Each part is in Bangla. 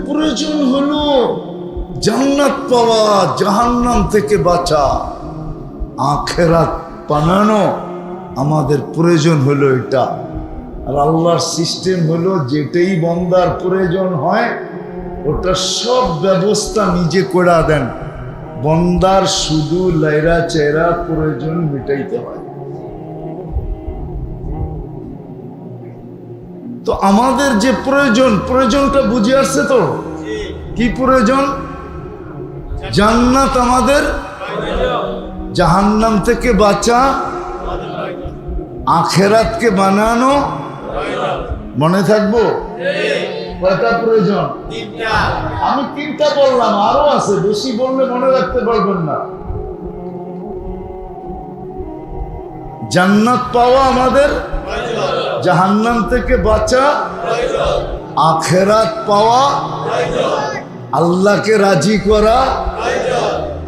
প্রয়োজন হলো জান্নাত পাওয়া, জাহান্নাম থেকে বাঁচা, আখিরাত বানানো। আমাদের প্রয়োজন হলো এটা। আর আল্লাহর সিস্টেম হলো যেটাই বান্দার প্রয়োজন হয় ওটা সব ব্যবস্থা নিজে করে দেন। বান্দার শুধু লাইরা চেরা প্রয়োজন মিটাইতে হয়। তো আমাদের যে প্রয়োজনটা বুঝে আসছে তো? কি প্রয়োজন? জান্নাত আমাদের, জাহান্নাম থেকে বাঁচা, আখিরাতকে বানানো। মনে থাকবো কয়টা প্রয়োজন? আমি তিনটা বললাম, আরো আছে, বেশি বললে মনে রাখতে পারবেন না। জান্নাত পাওয়া আমাদের, জাহান্নাম থেকে বাঁচা, আখিরাত পাওয়া, আল্লাহকে রাজি করা,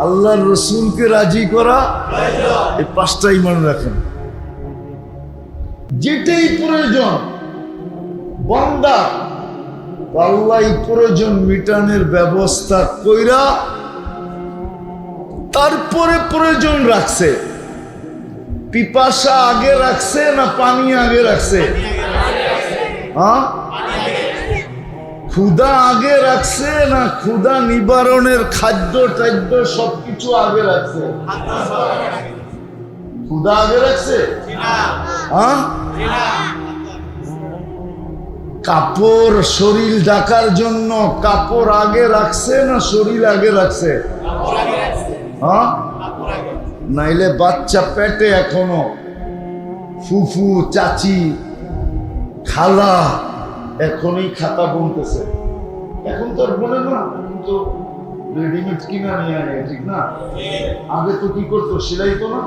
আল্লাহর রসুলকে রাজি করা, এই পাঁচটাই মনে রাখেন। যেটাই প্রয়োজন বান্দা, আল্লাহ এই প্রয়োজন মিটানোর ব্যবস্থা কইরা তারপরে প্রয়োজন রাখছে। পিপাসা আগে রাখছে না পানি আগে রাখছে? হ্যাঁ, ক্ষুধা আগে রাখছে না ক্ষুধা নিবারণের খাদ্য টাদ্য সবকিছু আগে রাখছে? ক্ষুধা আগে রাখছে? হ্যাঁ, কাপড় শরীর ঢাকার জন্য কাপড় আগে রাখছে না শরীর আগে রাখছে? হ্যাঁ, নাইলে বাচ্চা পেটে এখনো ফুফু চাচি খালা এখনই খাতা বুনতেছে। এখন তো আর বলে না, তো রেডিমেড কিনা নিয়ে আনে, ঠিক না? আগে তো কি করতো, সেলাইতো না?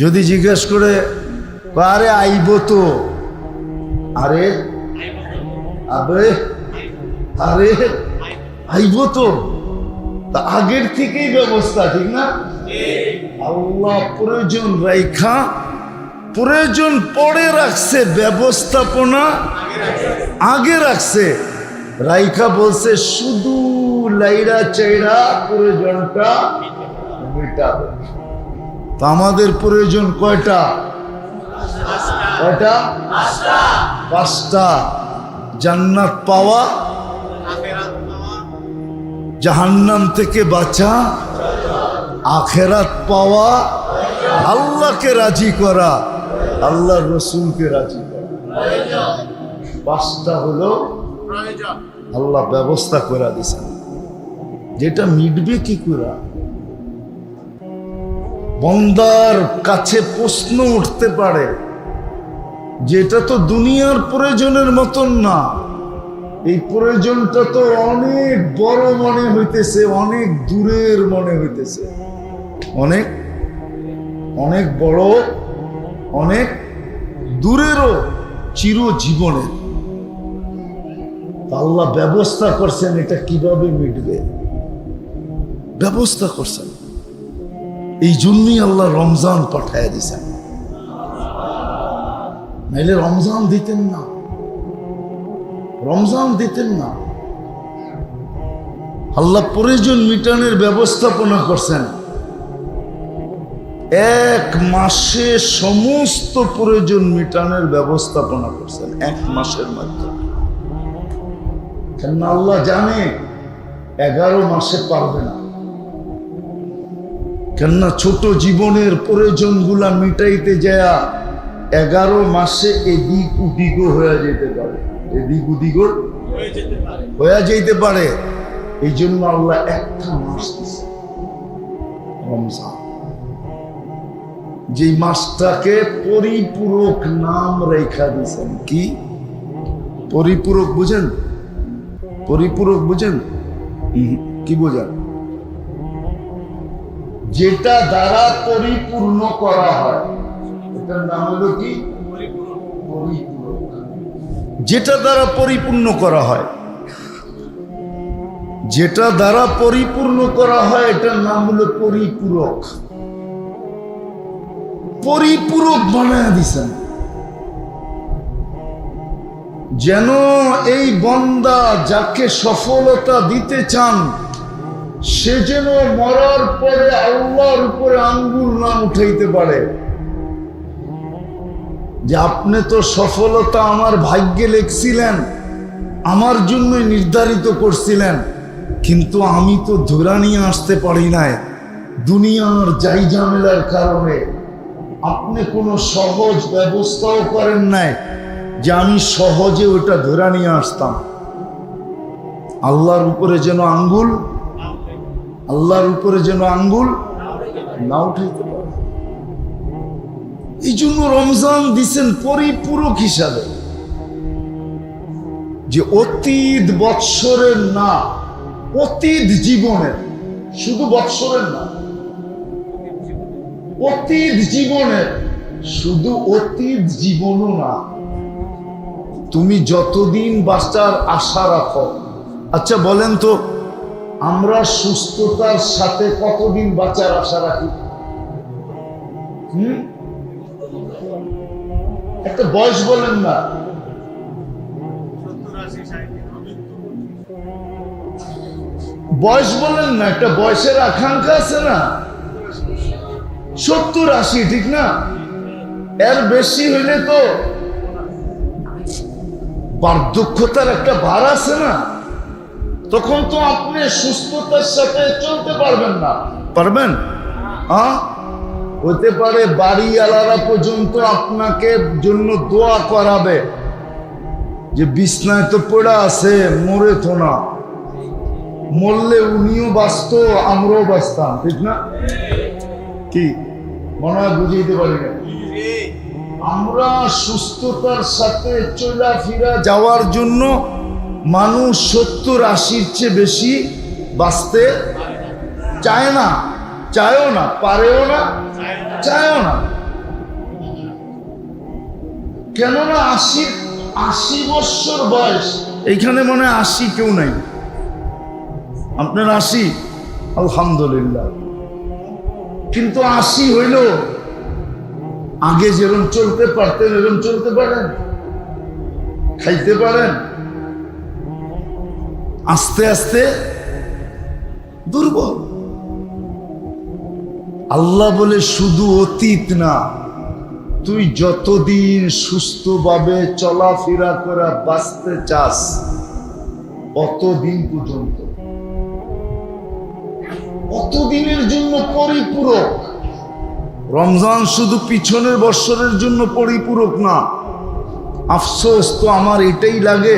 যদি জিজ্ঞেস করে আরে আইব তো, আরে আবে আরে আইব তো, তা আগের থেকেই ব্যবস্থা, ঠিক না? আল্লাহ প্রয়োজন রাইখা, প্রয়োজন পরে রাখছে, ব্যবস্থাপনা আগে রাখছে। রাইখা বলছে শুধু লাইরা চাইরা প্রয়োজনটা মেটাবে। তো আমাদের প্রয়োজন কয়টা? কয়টা? পাঁচটা। জান্নাত পাওয়া, জাহান্নাম থেকে বাঁচা, আখিরাত পাওয়া, আল্লাহকে রাজি করা, আল্লাহর রসুলকে রাজি করা। পাঁচটা হলো আল্লাহ ব্যবস্থা করে দিয়েছেন। যেটা মিটবে কি করে? বান্দার কাছে প্রশ্ন উঠতে পারে যেটা তো দুনিয়ার প্রয়োজনের মতন না, এই প্রয়োজনটা তো অনেক বড় মনে হইতেছে, অনেক দূরের মনে হইতেছে, অনেক অনেক বড়, অনেক দূরেরও, চিরজীবনের। আল্লাহ ব্যবস্থা করছেন এটা কিভাবে মিটবে, ব্যবস্থা করছেন। এই জন্যই আল্লাহ রমজান পাঠায় দিয়েছেন, নাইলে রমজান দিতেন না, রমজান দিতেন না। আল্লাহ প্রয়োজন মিটানোর ব্যবস্থাপনা করছেন। এক মাসে সমস্ত প্রয়োজন মিটানোর ব্যবস্থাপনা করছেন, এক মাসের মাধ্যমে। কেননা আল্লাহ জানে 11 মাসে পারবে না। কেননা ছোট জীবনের প্রয়োজনগুলা মিটাইতে যায় 11 মাসে এদিক উদিগো হয়ে যেতে পারে, এদিক উদিগো হয়ে যেতে পারে। এই জন্য আল্লাহ একটা মাস দিছে, রমজান। যে মাসটাকে পরিপূরক নাম রেখা দিয়েছেন। কি পরিপূরক বুঝেন? পরিপূরক বুঝেন? কি বোঝেন? যেটা দ্বারা পরিপূর্ণ করা হয় এটার নাম হলো কি? পরিপূরক। যেটা দ্বারা পরিপূর্ণ করা হয়, যেটা দ্বারা পরিপূর্ণ করা হয় এটার নাম হলো পরিপূরক। পরিপূরক বানায় দিছেন। যেন এই বান্দা যাকে সফলতা দিতে চান সে যেন মরার পরে আল্লাহর উপরে আঙ্গুল না উঠাইতে পারে যে আপনি তো সফলতা আমার ভাগ্যে লিখছিলেন, আমার জন্য নির্ধারিত করছিলেন, কিন্তু আমি তো ধরে নিয়ে আসতে পারি নাই দুনিয়ার যাই ঝামেলার কারণে। আপনি কোনো সহজ ব্যবস্থাও করেন নাই যে আমি সহজে ওটা ধরে নিয়ে আসতাম। আল্লাহর উপরে যেন আঙ্গুল না উঠাইতে পারে। এই জন্য রমজান দিছেন পরিপূরক হিসাবে, যে অতীত বৎসরের না, অতীত জীবনের, শুধু বৎসরের না, অতীত জীবনের, শুধু অতীত জীবনও না, তুমি যতদিন বাঁচার আশা রাখো। আচ্ছা বলেন তো, আমরা সুস্থতার সাথে কতদিন বাঁচার আশা রাখি? একটা বয়স বলেন না, বয়স বলেন না, একটা বয়সের আকাঙ্ক্ষা আছে না, 70-80, ঠিক না? এর বেশি হইলে তো বার্ধক্যতার একটা ভার আছে না, তখন তো আপনি সুস্থতার সাথে চলতে পারবেন না। পারবেন? হতে পারে বাড়িওয়ালারা পর্যন্ত আপনাকে জন্য দোয়া করাবে যে বিছনায় তো পড়া আছে, মরে তো না, মরলে উনিও বাঁচত, আমরাও বাঁচতাম, ঠিক না? কি মনে হয় বুঝাইতে পারি না? আমরা সুস্থতার সাথে চলাফেরা যাওয়ার জন্য মানুষ 70-80-র চেয়ে বেশি বাঁচতে চায় না, চায়ও না, পারেও না, চায়ও না। কেননা 80 বছর বয়স, এইখানে মনে হয় 80 কেউ নাই। আপনার 80, আলহামদুলিল্লাহ। কিন্তু 80 হইল, আগে যেরকম চলতে পারতেন এরকম চলতে পারেন, খাইতে পারেন? আস্তে আস্তে দুর্বল। আল্লাহ বলে শুধু অতীত না, তুই যতদিন সুস্থভাবে চলাফেরা করে বাঁচতে চাস অতদিন পর্যন্ত, অতদিনের জন্য পরিপূরক। রমজান শুধু পিছনের বৎসরের জন্য পরিপূরক না। আফসোস তো আমার এটাই লাগে,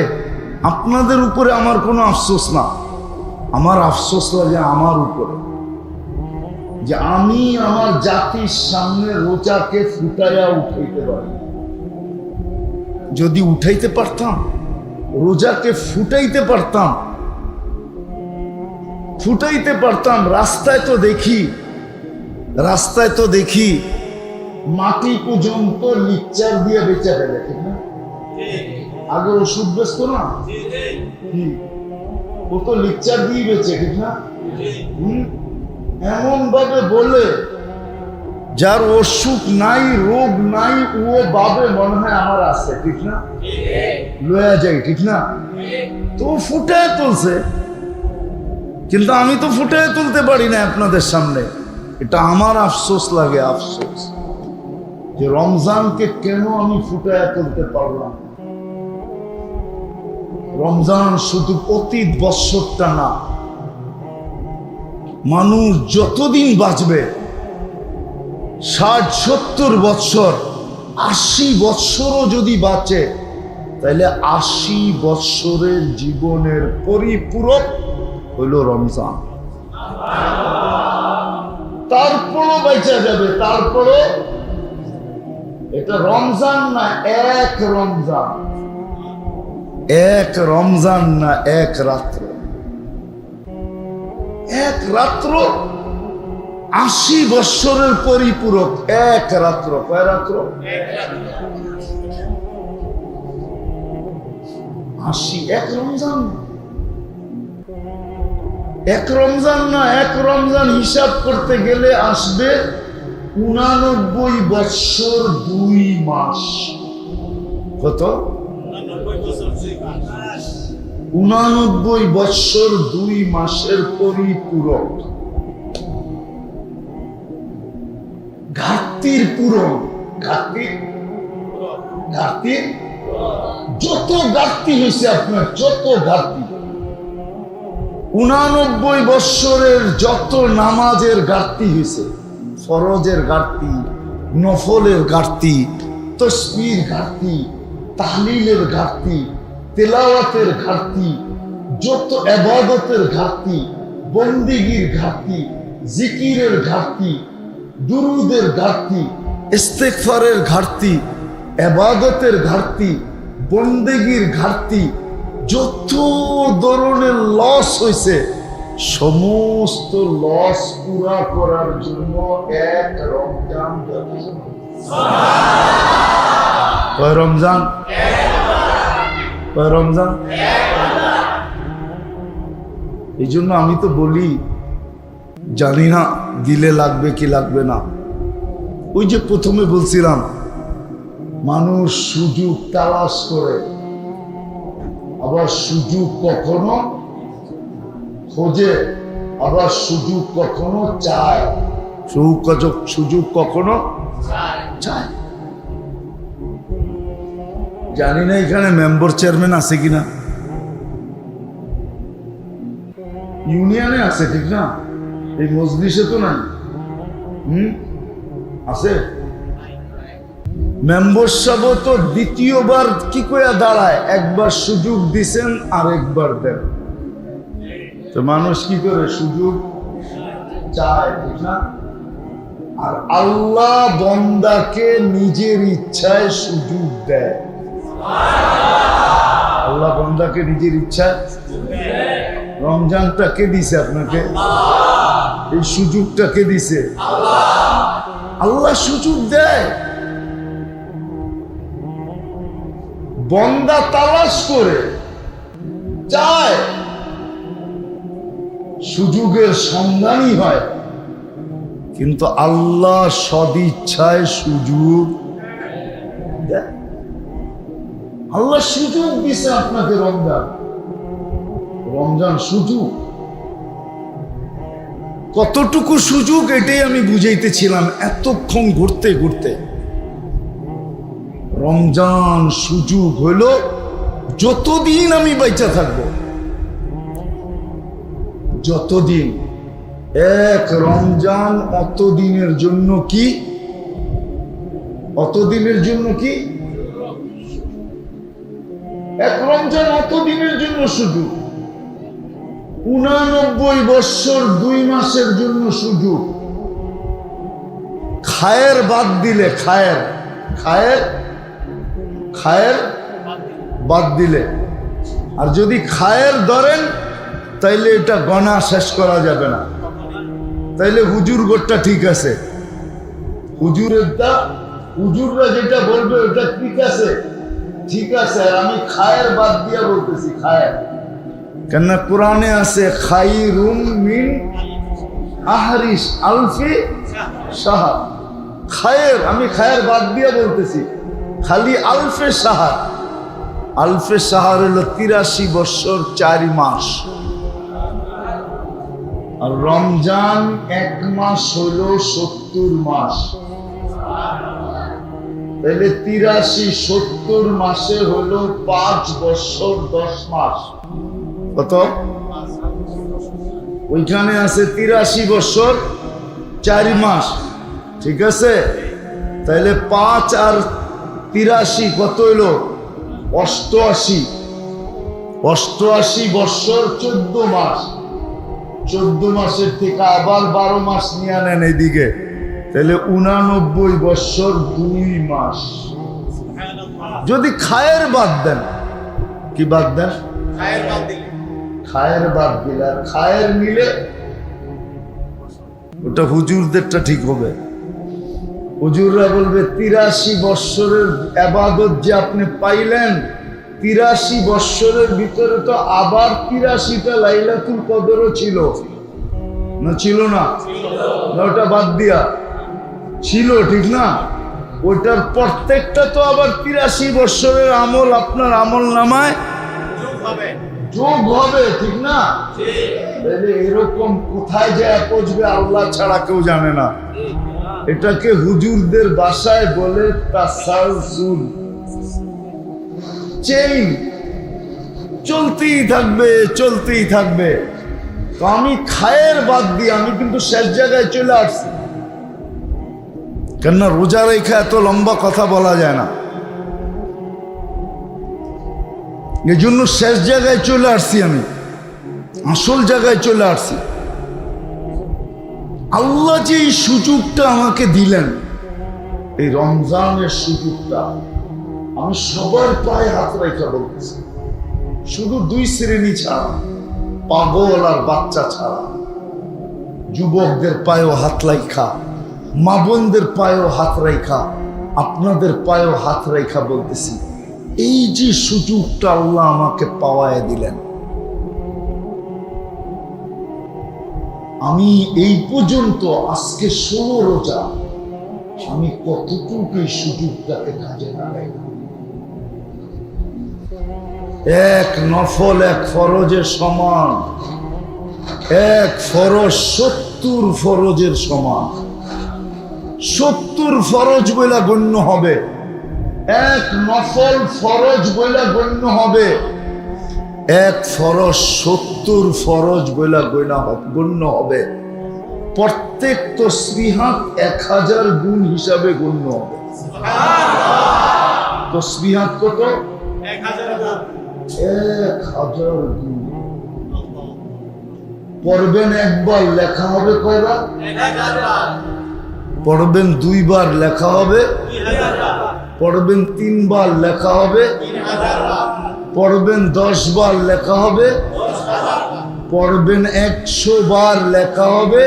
আপনাদের উপরে আমার কোনো আফসোস না, আমার আফসোস লাগে আমার উপরে, যে আমি আমার জাতির সামনে রোজাকে ফুটাইয়া উঠাইতে পারি। যদি উঠাইতে পারতাম, রোজাকে ফুটাইতে পারতাম, রাস্তায় তো দেখি মাটি পর্যন্ত লিকচার দিয়ে বেচা ফেলে, ঠিক না? আগে ওষুধ বেচত না, ও তো লিকচার দিয়ে বেচে, ঠিক না? এমন ভাবে বলে যার অসুখ নাই, রোগ নাই, ও ভাবে মনে হয় আমার আছে, ঠিক না? লয়া যাই, ঠিক না? তো ফুটায় তুলছে, কিন্তু আমি তো ফুটায় তুলতে পারি না আপনাদের সামনে। এটা আমার আফসোস লাগে, আফসোস যে রমজানকে কেন আমি ফুটায় তুলতে পারলাম। রমজান শুধু অতীত বৎসরটা না, মানুষ যতদিন বাঁচবে, 60-70 বৎসর, 80 বৎসরও যদি বাঁচে, তাহলে 80 বৎসরের জীবনের পরিপূরক হইল রমজান। তারপরও বেঁচে যাবে, তারপরও এটা রমজান না, এক রমজান, এক রমজান না, এক রাত্র, এক রাত্র 80 বৎসরের পরিপূরক। এক রাত্র, কয় রাত্র? 80, এক রমজান, এক রমজান না, এক রমজান হিসাব করতে গেলে আসবে 89 বৎসর 2 মাস। কত? 89 বৎসর 2 মাসের পরিপূরক, ঘাটতির পূরণ। ঘাটতির যত ঘাটতি হয়েছে আপনার, যত ঘাটতি, 89 বৎসরের যত নামাজের ঘাটতি হয়েছে, ফরজের ঘাটতি, নফলের ঘাটতি, তসবির ঘাটতি, তাহলিলের ঘাটতি, তেলাওয়াতের ঘাটতি, যত ইবাদতের ঘাটতি, বন্দিগির ঘাটতি, জিকিরের ঘাটতি, দুরুদের ঘাটতি, ইস্তেগফারের ঘাটতি, ইবাদতের ঘাটতি, বন্দেগীর ঘাটতি, যত ধরনের লস হয়েছে, সমস্ত লস পুরা করার জন্য এক রমজান যথেষ্ট। কয় রমজান? কয় রমজান? এই জন্য আমি তো বলি, জানি না দিলে লাগবে কি লাগবে না। ওই যে প্রথমে বলছিলাম, মানুষ সুযোগ তালাশ করে, আবার সুযোগ কখনো খোঁজে, আবার সুযোগ কখনো চায়। সুযোগ কখনো চায়। জানি না এখানে মেম্বার চেয়ারম্যান আছে কিনা, ইউনিয়নে আছে ঠিক না, এই মজলিসে তো নাই। আছে মেম্বারশিপ তো দ্বিতীয়বার কি করে দাঁড়ায়, একবার সুযোগ দিছেন আর একবার দেন, তো মানুষ কি করে সুযোগ চায় ঠিক না। আর আল্লাহ বান্দাকে নিজের ইচ্ছায় সুযোগ দেয়। আল্লাহ বান্দাকে নিজের ইচ্ছায়। রমজানটা কে দিছে আপনাকে? এই সুযোগটা কে দিছে? আল্লাহ সুযোগ দেয়। বান্দা তালাশ করে চায়, সুযোগের সন্ধানই হয়, কিন্তু আল্লাহ সদিচ্ছায় সুযোগ দেয়। আল্লাহ সুযোগ দিছে আপনাকে। রমজান সুযোগ। কতটুকু সুযোগ এটাই আমি বুঝাইতেছিলাম এতক্ষণ ঘুরতে ঘুরতে। রমজান সুযোগ হইল যতদিন আমি বাইচা থাকব, যতদিন। এক রমজান অতদিনের জন্য কি? অতদিনের জন্য কি? এক রমজান অতদিনের জন্য সুযোগ। 89 বৎসর 2 মাসের জন্য সুযোগ। খায়ের বাদ দিলে, খায়ের বাদ দিলে, আর যদি খায়ের ধরেন তাইলে এটা গণা শেষ করা যাবে না। তাইলে হুজুর গোটটা ঠিক আছে, হুজুররা যেটা বলবে ওটা ঠিক আছে, ঠিক আছে। আর আমি খায়ের বাদ দিয়া বলতেছি, খায়ের। কেননা কোরআনে আছে খাইরুম মিন আহরিস আলফি শাহর। খায়ের, আমি খায়ের বাদ দিয়া বলতেছি, খালি আলফে শাহর। আলফে শাহর হলো 83 বৎসর 4 মাস। আর রমজান 1 মাস হলো 70 মাস। তাহলে 83-70 মাসে হলো 5 বৎসর 10 মাস। কত? ওইখানে আছে 83 বৎসর 4 মাস, ঠিক আছে। তাহলে 5 আর 83 কত হইলো? 88। 88 বৎসর 14 মাস। 14 মাসের থেকে আবার 12 মাস নিয়ে নেন এইদিকে, তাহলে 89 বৎসর 2 মাস। যদি খায়ের বাদ দেন, কি বাদ দেন? খায়ের বাদ দিলে, আর খায়ের মিলে ওটা হুজুরদেরটা ঠিক হবে। হুজুররা বলবে 83 বৎসরের ইবাদত যে আপনি পাইলেন, 83 বৎসরের ভিতরে তো আবার 83টা লাইলাতুল কদরও ছিল না? ছিল না? ওটা বাদ দিয়া ছিল, ঠিক না? ওইটার প্রত্যেকটা তো আবার 83 বৎসরের আমল আপনার আমল নামায় যোগ হবে, ঠিক না? এরকম কোথায় যায় পৌঁছবে আল্লাহ ছাড়া কেউ জানে না। এটাকে হুজুরদের ভাষায় বলে তাসালসুল, চেইন, চলতেই থাকবে চলতেই থাকবে। তো আমি খায়ের বাদ দিয়ে আমি কিন্তু শেষ জায়গায় চলে আসছি, কেননা রোজা রেখা এত লম্বা কথা বলা যায় না, এই জন্য শেষ জায়গায় চলে আসছি, আমি আসল জায়গায় চলে আসছি। আল্লাহ যে এই সুযোগটা আমাকে দিলেন, এই রমজানের সুযোগটা, আমি সবার পায়ে হাত রেখে বলতেছি, শুধু দুই শ্রেণী ছাড়া, পাগল আর বাচ্চা ছাড়া, যুবকদের পায়েও হাত রাখা, মা বোনদের পায়েও হাত রাখা, আপনাদের পায়েও হাত রাখা বলতেছি, এই যে সুযোগটা আল্লাহ আমাকে পাওয়ায় দিলেন, আমি এই পর্যন্ত আজকে 16 রোজা, আমি কতটুকু এই সুযোগটাকে কাজে লাগাই। এক নফল এক ফরজের সমান, এক ফরজ 70 ফরজের সমান। 70 ফরজ বইলা গণ্য হবে, এক নফল ফরজ বইলা গণ্য হবে, এক ফরজ 70 ফরজ বইলা গণ্য হবে। প্রত্যেক তসবিহাত 1000 গুণ হিসাবে গণ্য হবে। তসবিহাত কত? 1000 গুণ। পড়বেন একবার, লেখা হবে কয়বার? 1000 বার। পড়বেন 2 বার, লেখা হবে 2000 বার। পড়বেন 3 বার, লেখা হবে 3000 বার। পড়বেন 10 বার, লেখা হবে 10000 বার। পড়বেন 100 বার, লেখা হবে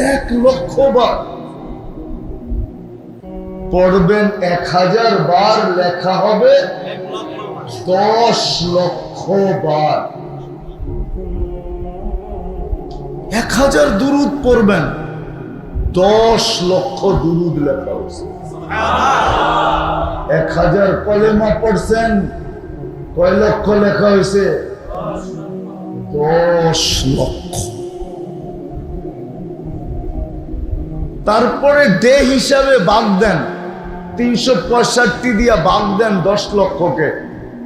1 লক্ষ বার। পড়বেন 1000 বার, লেখা হবে 10 লক্ষ বার। 1000 দুরুদ পড়বেন, 10 লক্ষ দুরুদ লেখা হয়েছে। 1000 কলেমা পড়ছেন, কয় লক্ষ লেখা হয়েছে? 10 লক্ষ। তারপরে ডে হিসাবে ভাগ দেন, 365 দিয়া ভাগ দেন 10 লক্ষকে।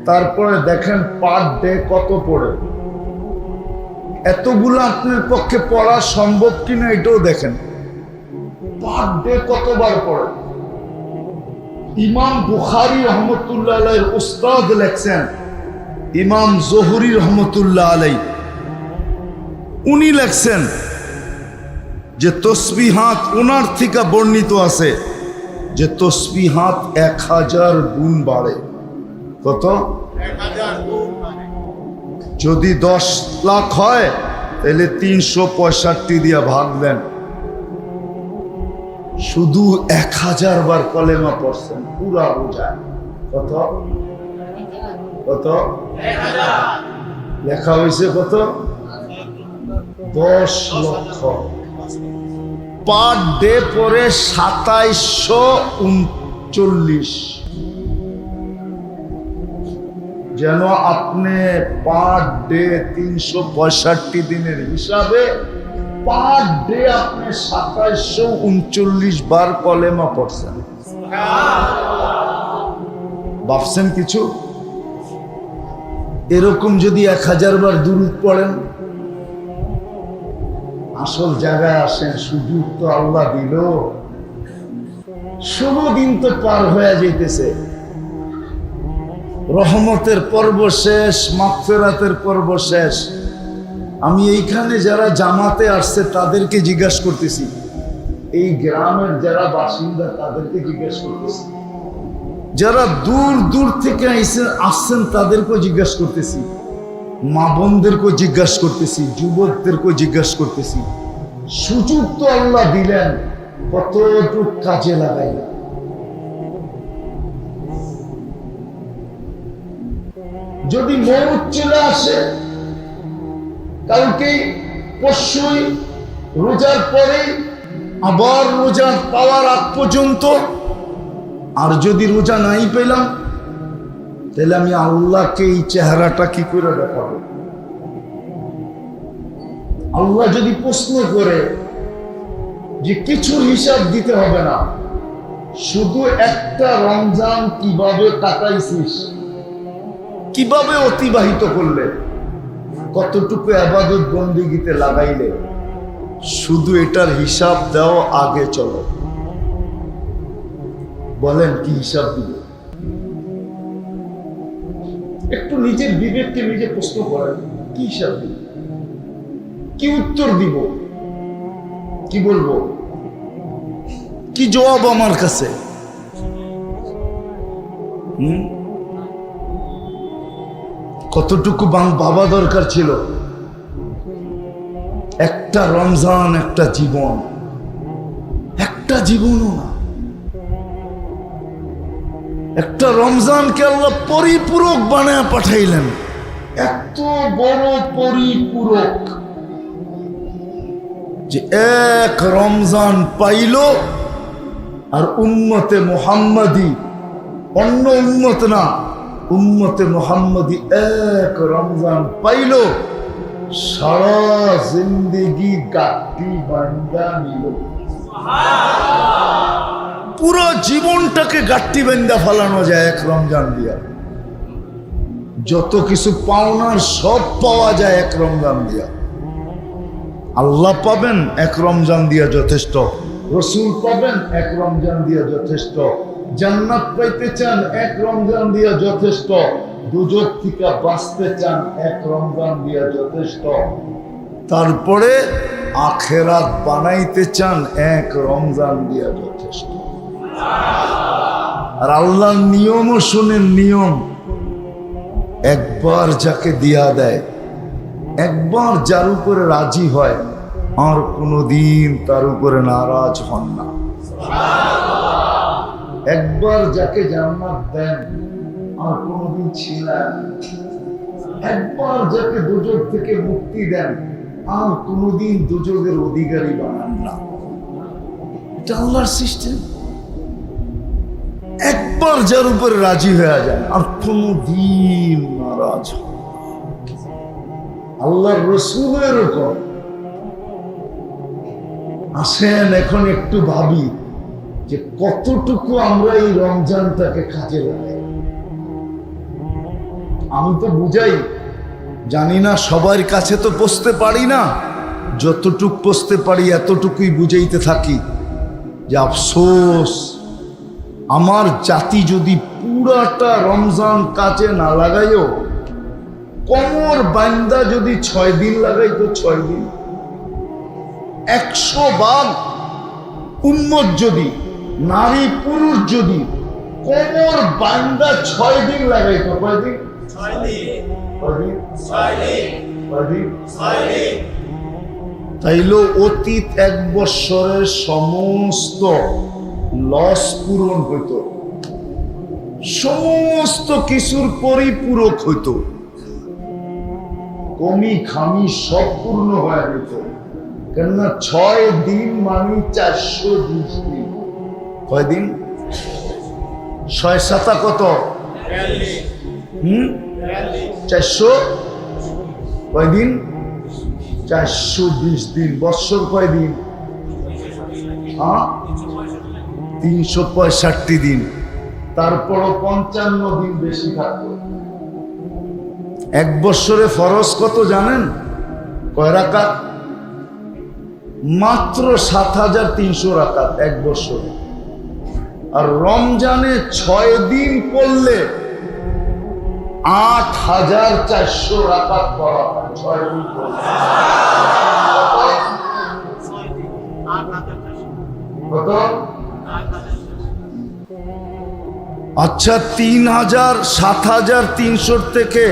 তারপরে দেখেন পার ডে কত পড়ে। এতগুলো আপনার পক্ষে পড়া সম্ভব কিনা এটাও দেখেন, পার ডে কতবার পড়ে। ইমাম বুখারী রহমতুল্লাহ আলাইহির উস্তাদ লেখছেন, ইমাম জোহরি রহমতুল্লাহ আলাইহি, উনি লেখছেন যে তসবিহাত ওনার থেকে বর্ণিত আছে যে তসবিহাত 1000 গুণ বাড়ে। কত? 1000 গুণ। যদি 10 লাখ হয় তাহলে 365 দিয়া ভাগ দেন। শুধু 1000 বার কলেমা পড়ছেন, পুরা বোঝায় কত? কত? 1000। লেখা হয়েছে কত? 10 লক্ষ। পার ডে পরে 2739। যেন আপনি পার ডে 365 দিনের হিসাবে পার ডে আপনি 2739 বার কলেমা পড়ছেন। ভাবছেন কিছু? এরকম যদি 1000 বার দুরূদ পড়েন, আসল জায়গায় আসেন, সুযোগ তো আল্লাহ দিল, 16 দিন তো পার হয়ে যেতেছে, রহমতের পর্ব শেষ, মাগফিরাতের পর্ব শেষ। আমি এইখানে যারা জামাতে আসছে তাদেরকে জিজ্ঞাসা করতেছি, এই গ্রামের যারা বাসিন্দা তাদেরকে জিজ্ঞাসা করতেছি, যারা দূর দূর থেকে আসছেন তাদেরকেও জিজ্ঞাসা করতেছি, মা বোনদেরকেও জিজ্ঞাসা করতেছি, যুবকদেরকেও জিজ্ঞাসা করতেছি, সুযোগ তো আল্লাহ দিলেন, কতটুকু কাজে লাগাইলেন। যদি মৌত চলে আসে কালকে, পরশুই, রোজার পরে, আবার রোজা পাওয়ার আগ পর্যন্ত, আর যদি রোজা নাই পেলাম তাহলে আমি আল্লাহকে এই চেহারাটা কি করে দেখাবো? আল্লাহ যদি প্রশ্ন করে যে কিছুর হিসাব দিতে হবে না, শুধু একটা রমজান কিভাবে কাটাইছিস, কিভাবে অতিবাহিত করলে, কতটুকু ইবাদত বন্দেগীতে লাগাইলে, শুধু এটার হিসাব দাও, আগে চলো। বলেন কি হিসাব দিব? একটু নিজের বিবেককে নিজে প্রশ্ন করেন, কি হিসাব দিব, কি উত্তর দিব, কি বলবো, কি জবাব আমার কাছে? কতটুকু বাবা দরকার ছিল? একটা রমজান, একটা জীবন, একটা জীবনও না, একটা রমজানকে আল্লাহ পরিপূরক বানায় পাঠাইলেন। এত বড় পরিপূরক যে এক রমজান পাইল, আর উম্মতে মুহাম্মাদি, অন্য উম্মত না, উম্মতে মুহাম্মাদি এক রমজান পাইল, সারা জিন্দেগি গাঁটি বান্দা নিল। পুরো জীবনটাকে গাঁটি বান্দা ফালানো যায় এক রমজান দিয়া। যত কিছু পাওনার সব পাওয়া যায় এক রমজান দিয়া। আল্লাহ পাবেন এক রমজান দিয়া যথেষ্ট, রসুল পাবেন এক রমজান দিয়া যথেষ্ট, জান্নাত পাইতে চান এক রমজান দিয়া যথেষ্ট, দুজক থেকে বাঁচতে চান এক রমজান দিয়া যথেষ্ট, তারপরে আখেরাত বানাইতে চান এক রমজান দিয়া যথেষ্ট। আর আল্লাহর নিয়মও শুনেন, নিয়ম একবার যাকে দিয়া দেয়, একবার যার উপরে রাজি হয়, আর কোনোদিন তার উপরে নারাজ হন না। একবার যাকে জান্নাত দেন, আর কোনোদিন ছিলেন, একবার যাকে দুজক থেকে মুক্তি দেন, আর কোনোদিন দুজকের অধিকারী বানান না। এটা আল্লাহর সিস্টেম। একবার যার উপরে রাজি হয়ে যান, আর কোনোদিন নারাজ হন। আল্লাহর রসুলের এরকম। আসেন এখন একটু ভাবি যে কতটুকু আমরা এই রমজানটাকে কাজে লাগাই। আমি তো বুঝাই, জানি না সবার কাছে তো পৌঁছতে পারি না, যতটুক পৌঁছতে পারি এতটুকুই বুঝাইতে থাকি যে আফসোস, আমার জাতি যদি পুরাটা রমজান কাজে না লাগাইও, কোমর বান্দা যদি 6 দিন লাগাইতো, 6 দিন, 100 ভাগ উম্মত যদি, নারী পুরুষ যদি কোমর বান্দা 6 দিন লাগাইতো, কয়দিন? 6 দিন। কয়দিন? 6 দিন। কয়দিন? 6 দিন। তাইলে অতীত 1 বৎসরের সমস্ত লস পূরণ হইত, সমস্ত কিছুর পরিপূরক হইত, কমি খামি সব পূর্ণ হয়ে যেত। কেননা 6 দিন মানে 420 দিন। কয়দিন? 6 7 কত? 400 কয়দিন? 420 দিন। বৎসর কয়দিন? 365 দিন। তারপরও 55 দিন বেশি থাকতো। 1 বৎসরে ফরজ কত জানেন? কয় রাকাত? মাত্র 7300 রাকাত 1 বৎসরে। আর রমজানে 6 দিন করলে 8400 রাকাত করা হয়। 6 দিন করলে কত? আচ্ছা, 3000 7300 থেকে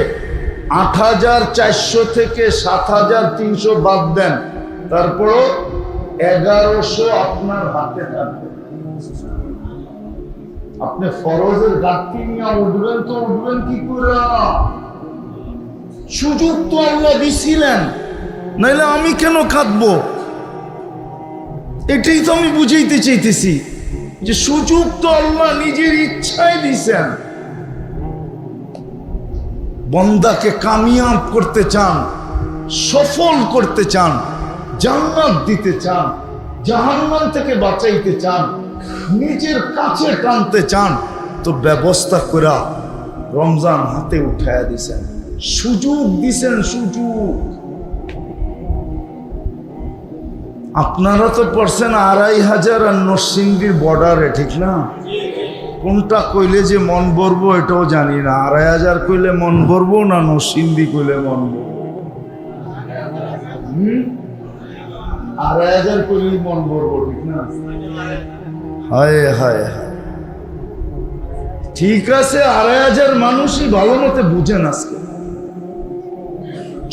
8400 থেকে 7300 বাদ দেন, তারপরও 1100 আপনার হাতে থাকবে। আপনি ফরজের ঘাটতি নিয়ে উঠবেন তো উঠবেন কি করে? সুযোগ তো আল্লাহ দিছিলেন, নাইলে আমি কেন কাঁদবো? এটাই তো আমি বুঝাইতে চাইতেছি যে সুযোগ তো আল্লাহ নিজের ইচ্ছায় দিছেন। বন্দাকে কামিয়াব করতে চান, সফল করতে চান, জান্নাত দিতে চান, জাহান্নাম থেকে বাঁচাইতে চান, নিজের কাছে টানতে চান, তো ব্যবস্থা করে রমজান হাতে উঠায়া দিছেন, সুযোগ দিছেন, সুযোগ। আপনারা তো পড়ছেন 2500 আর নরসিংদীর বর্ডারে, ঠিক না? কোনটা কইলে যে মন ভরবো এটাও জানি না। 2500 কইলে মন ভরবো না নরসিংদী কইলে মন ভরবো? 2500 কইলে মন ভরবো, ঠিক না? হায় হায় হায়, ঠিক আছে। 2500 মানুষই ভালো মতে বুঝেন। আজকে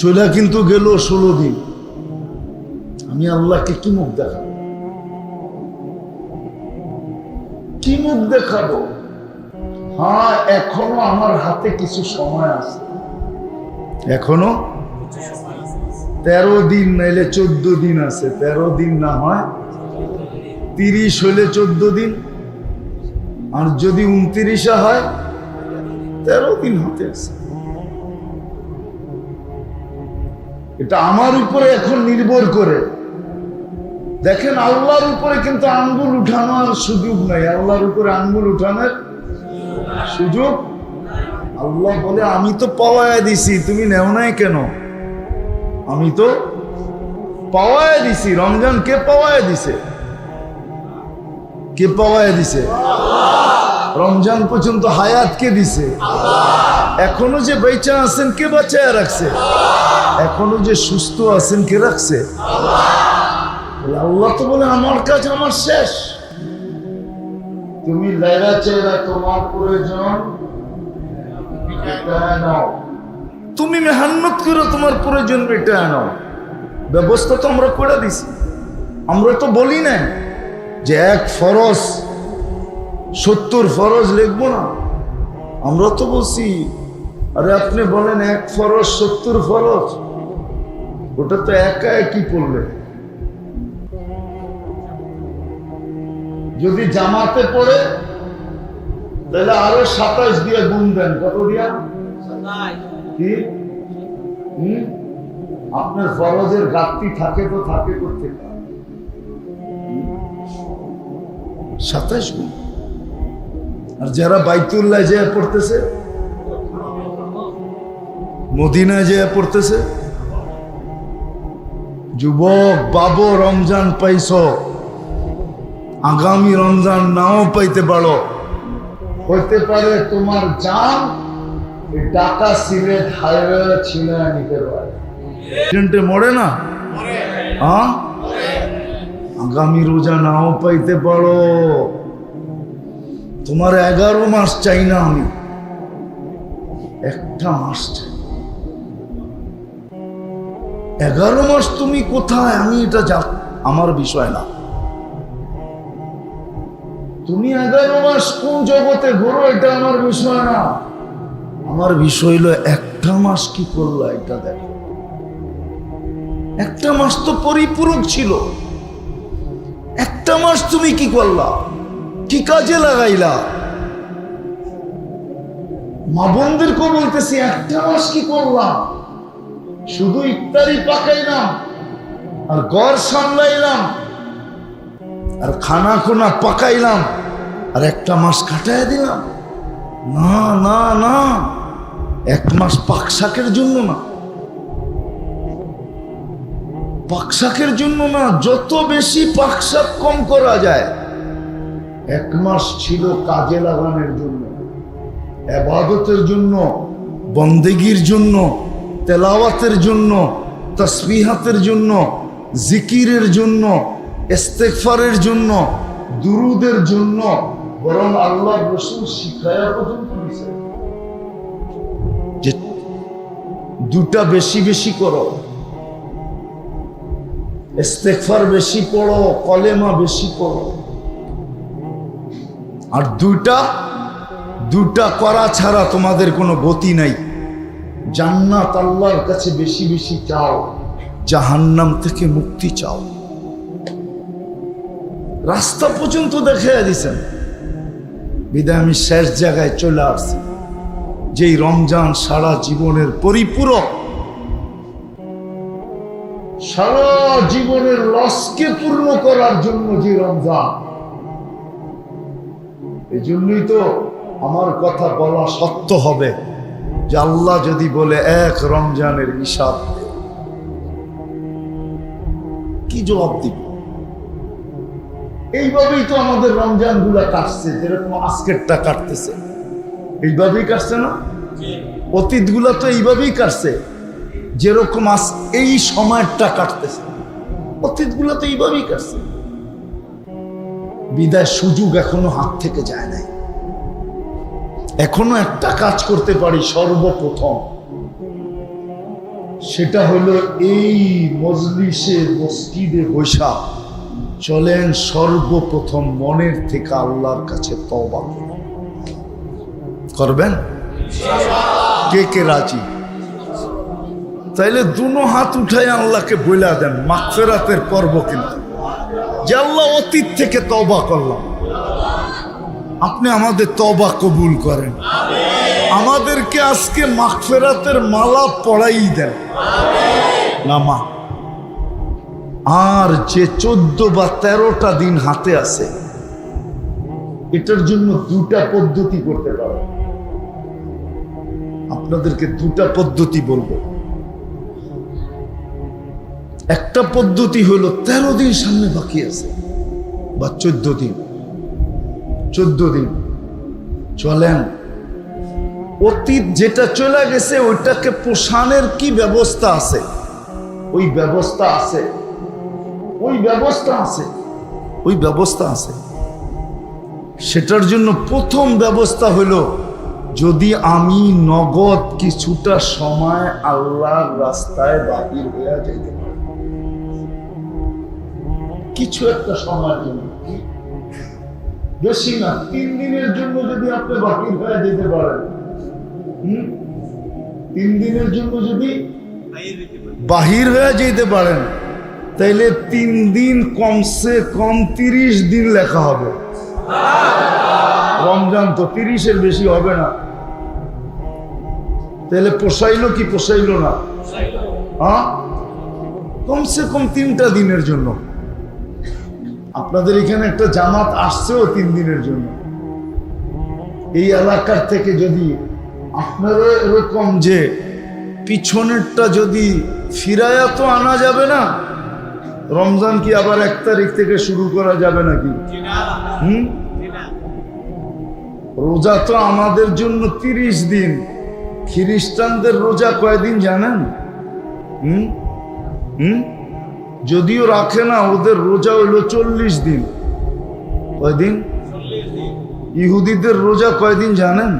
চলে কিন্তু গেল 16 দিন। আমি আল্লাহকে কি মুখ দেখাবো? কি মুখ দেখাবো? হ্যাঁ, এখনো আমার হাতে কিছু সময় আছে, এখনো 13 দিন নাইলে 14 দিন আছে। 13 দিন না হয় 30 হইলে 14 দিন, আর যদি 29 হয় 13 দিন হাতে আছে। এটা আমার উপরে এখন নির্ভর করে। দেখেন, আল্লাহর উপরে কিন্তু আঙ্গুল উঠানোর সুযোগ নাই। আল্লাহর উপরে আঙ্গুল উঠানোর সুযোগ, আল্লাহ বলে আমি তো পাওয়ায় দিছি, তুমি নেও নাই কেন? আমি তো পাওয়ায় দিছি। রমজান কে পাওয়ায় দিছে? কে পাওয়ায় দিছে? রমজান পর্যন্ত হায়াত কে দিছে? এখনো যে বেঁচে আছেন কে বাঁচায় রাখছে? এখনো যে সুস্থ আছেন কে রাখছে? আল্লাহ তো বলে আমার কাজ আমার শেষ। তুমি লাইলা চেরা তোমার প্রয়োজন নাও, তুমি মেহনত করো তোমার প্রয়োজন মেটায় নাও। ব্যবস্থা তো আমরা করে দিছি। আমরা তো বলি না যে 1 ফরজ 70 ফরজ লিখবো না। আমরা তো বলছি, আরে আপনি বলেন 1 ফরজ 70 ফরজ, ওটা তো একা একই পড়লে। যদি জামাতে পড়ে তাহলে আরো 27 দিয়ে গুণ দেন। কত দিয়া? কি আপনার ফরজের ঘাটতি থাকে তো থাকে করতে 27 গুণ। আর যারা বাইতুল্লাহ যে পড়তেছে, মদিনায় যে পড়তেছে, যুবক বাবু, রমজান পাইছ, আগামী রমজান নাও পাইতে পারো। হইতে পারে তোমার জান ঢাকা সিলেট হাইওয়ে ছিনে নিতে পারে। মরে না? হ্যাঁ, আগামী রোজা নাও পাইতে পারো। তোমার 11 মাস চাই না, আমি 1 মাস চাই। 11 মাস তুমি কোথায়? আমি এটা আমার বিষয় না। তুমি 11 মাস কোন জগতে ঘোরো এটা আমার বিষয় না। আমার বিষয় হলো 1 মাস কি করলো এটা দেখো। 1 মাস তো পরিপূরক ছিল। 1 মাস তুমি কি করলা? কি কাজে লাগাইলা? মা বোনদেরকে বলতেছি, 1 মাস কি করলাম? শুধু ইফতারি পাকাইলাম আর ঘর সামলাইলাম আর খানা খোনা পাকাইলাম আর 1 মাস কাটায় দিলাম? না না না, 1 মাস পাকশাকের জন্য না, পাকশাকের জন্য না। যত বেশি পাকশাক কম করা যায়। 1 মাস ছিল কাজে লাগানোর জন্য, ইবাদতের জন্য, বন্দেগীর জন্য, তেলাওয়াতের জন্য, তাসবিহাতের জন্য, জিকিরের জন্য, ইস্তেগফারের জন্য, দুরুদের জন্য। বরং আল্লাহ রাসূল শিখায়া পর্যন্ত দিয়েছেন যে 2টা বেশি বেশি করো, ইস্তেগফার বেশি পড়ো, কলেমা বেশি পড়ো। আর 2টা করা ছাড়া তোমাদের কোনো গতি নাই। জান্নাত আল্লাহর কাছে বেশি বেশি চাও, জাহান্নাম থেকে মুক্তি চাও। রাস্তা পর্যন্ত দেখাইয়া দিছেন। বিদায় আমি শেষ জায়গায় চলে আসছি। যেই রমজান সারা জীবনের পরিপূরক, সারা জীবনের লসকে পূর্ণ করার জন্য যে রমজান। এই জন্যই তো আমার কথা বলা সত্য হবে যে আল্লাহ যদি বলে এক রমজানের হিসাব, কি জবাব দিব? এইভাবেই তো আমাদের রমজান গুলা কাটছে, যেরকম আজকেরটা কাটতেছে এইভাবেই কাটছে না? অতীত গুলা তো এইভাবেই কাটছে, যেরকম এই সময়টা কাটতেছে অতীত গুলা তো এইভাবেই কাটছে। বিদায় সুযোগ এখনো হাত থেকে যায় নাই। এখনো একটা কাজ করতে পারি সর্বপ্রথম, সেটা হলো এই মজলিসে মসজিদে বৈশা চলেন সর্বপ্রথম মনের থেকে আল্লাহর কাছে তওবা করবেন। কে কে রাজি? তাইলে দুনো হাত উঠাই আল্লাহকে বইলা দেন, মাগফিরাতের পর্ব কিন্তু, যে আল্লাহ অতীত থেকে তওবা করলাম, আপনি আমাদের তওবা কবুল করেন, আমাদেরকে আজকে মাগফিরাতের মালা পড়াই দেন নামা। আর যে 14 বা 13টা দিন হাতে আছে, এটার জন্য দুটা পদ্ধতি করতে পারে। আপনাদেরকে দুটা পদ্ধতি বলবো। একটা পদ্ধতি হলো 13 দিন সামনে বাকি আছে, বা 14 দিন, 14 দিন চলেন অতীত যেটা চলে গেছে ওইটাকে পোষানোর কি ব্যবস্থা আছে, ওই ব্যবস্থা আছে, ওই ব্যবস্থা আছে, ওই ব্যবস্থা আছে। সেটার জন্য প্রথম ব্যবস্থা হলো, যদি আমি নগদ কিছুটা সময় আল্লাহর রাস্তায় বাহির হয়ে যাইতে পারি, কিছু একটা সময়ের জন্য, বেশি না, 3 দিনের জন্য যদি আপনি বাহির হয়ে যেতে পারেন, 3 দিনের জন্য যদি বাহির হয়ে যেতে পারেন, তাইলে 3 দিন কমসে কম 30 দিন লেখা হবে। রমজান তো 30-এর বেশি হবে না। তাহলে পোষাইলো কি পোষাইলো না? হ্যাঁ, কমসে কম 3টা দিনের জন্য। আপনাদের এখানে একটা জামাত আসছেও 3 দিনের জন্য। এই এলাকার থেকে যদি আপনারা এরকম যে পিছনেরটা যদি ফিরায়া তো আনা যাবে না, রমজান কি আবার 1 তারিখ থেকে শুরু করা যাবে নাকি? রোজা তো আমাদের জন্য 30 দিন, খ্রিস্টানদের রোজা কয়দিন জানেন? যদিও রাখে না, ওদের রোজা হইলো 40 দিন। কয়দিন? ইহুদিদের রোজা কয়দিন জানেন?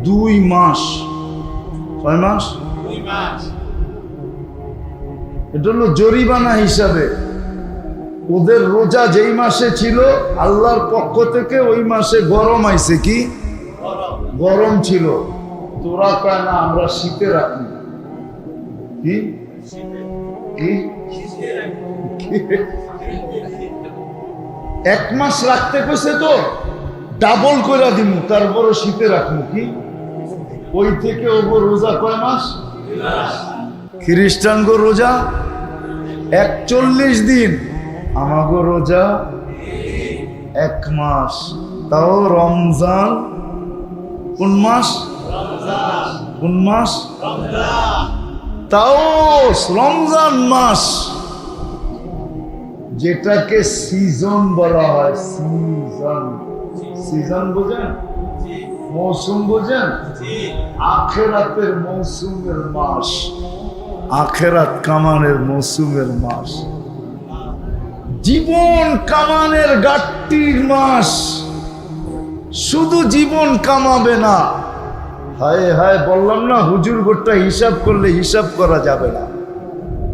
2 মাস। কয় মাস? 2 মাস। এটা হলো জরিমানা হিসাবে। ওদের রোজা যেই মাসে ছিল আল্লাহর পক্ষ থেকে, ওই মাসে গরম আইছে। কি গরম ছিল? তোরা কয় না আমরা শীতে রাখি। কি কি 1 মাস রাখতে কইছে তো ডাবল করে দিব, তারপরও শীতে রাখবো। কি ওই থেকে ওগো রোজা কয় মাস? খ্রিস্টানগো রোজা 41 দিন, আমাগো রোজা 1 মাস। তাও রমজান কোন মাস? কোন মাস? তাও রমজান মাস, যেটাকে সিজন বলা হয়। সিজন, সিজন বোঝেন? মৌসুম বোঝেন? আখেরাতের মৌসুমের মাস, আখেরাত কামানের মৌসুমের মাস, জীবন কামানের গাট্টির মাস। শুধু জীবন কামাবে না, হায় হায় বললাম না, হুজুর গোট্টা হিসাব করলে হিসাব করা যাবে না।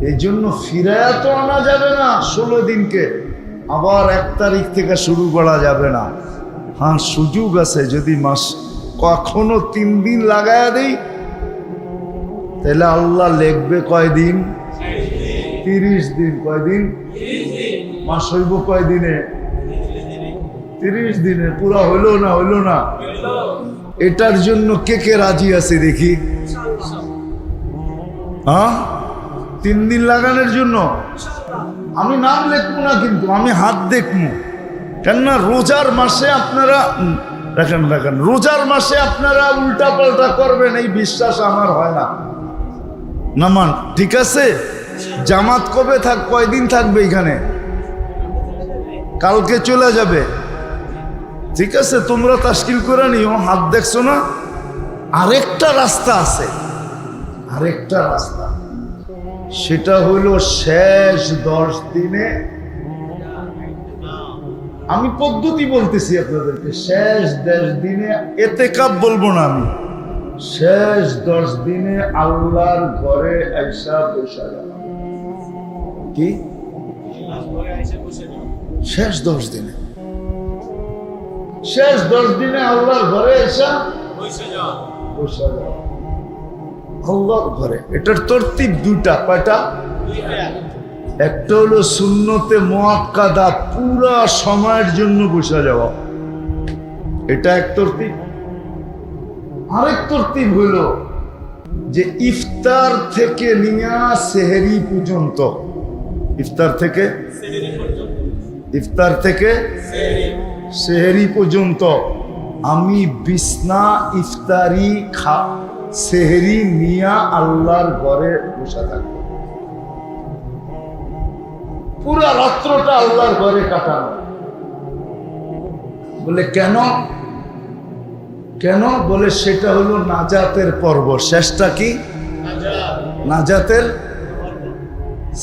এই জন্য ফিরায়া তো আনা যাবে না 16 দিনকে, আবার 1 তারিখ থেকে শুরু করা যাবে না। হ্যাঁ, সুযোগ আছে, যদি মাস কখনো 3 দিন লাগায়া দেই, তাহলে আল্লাহ লিখবে কয়দিন? 30 দিন। কয়দিন? মাস হইব কয়দিনে? 30 দিনে। পুরা হইলো না? হইলো না? এটার জন্য কে কে রাজি আছে দেখি? হ্যাঁ, 3 দিন লাগানোর জন্য আমি নাম লিখবো না, কিন্তু আমি হাত দেখবো। কেননা রোজার মাসে আপনারা দেখেন রোজার মাসে আপনারা উল্টা পাল্টা করবেন, এই বিশ্বাস আমার হয় না। নামান ঠিক আছে? জামাত কবে কয়দিন থাকবে এখানে? কালকে চলে যাবে। ঠিক আছে, তোমরা তাশকিল করে নিও। হাত দেখছো না? আরেকটা রাস্তা আছে, আরেকটা রাস্তা, সেটা হলো শেষ 10 দিনে। আমি পদ্ধতি বলতেছি আপনাদেরকে। শেষ 10 দিনে এতেকাব বলবো না আমি, শেষ 10 দিনে আল্লাহর ঘরে আইসা বসা যাবে। কি শেষ 10 দিনে? শেষ 10 দিনে আল্লাহর ঘরে আইসা বসা যাবে, আল্লাহর ঘরে। এটার তরতিব দুটা। কয়টা? একটা হলো সুন্নতে মুআক্কাদা, পুরা সময়ের জন্য বসা যাওয়া, এটা এক তরতিব। আরেক তরতিব হলো যে ইফতার থেকে নিয়ে সেহরি পর্যন্ত, ইফতার থেকে সেহরি পর্যন্ত আমি বিছনা ইফতারি সেহরি নিয়া আল্লাহর ঘরে বসা থাকবো, পুরা রাত্রটা আল্লাহর ঘরে কাটানো। বলে কেন? কেন? বলে সেটা হলো নাজাতের পর্ব। শেষটা কি? নাজাতের।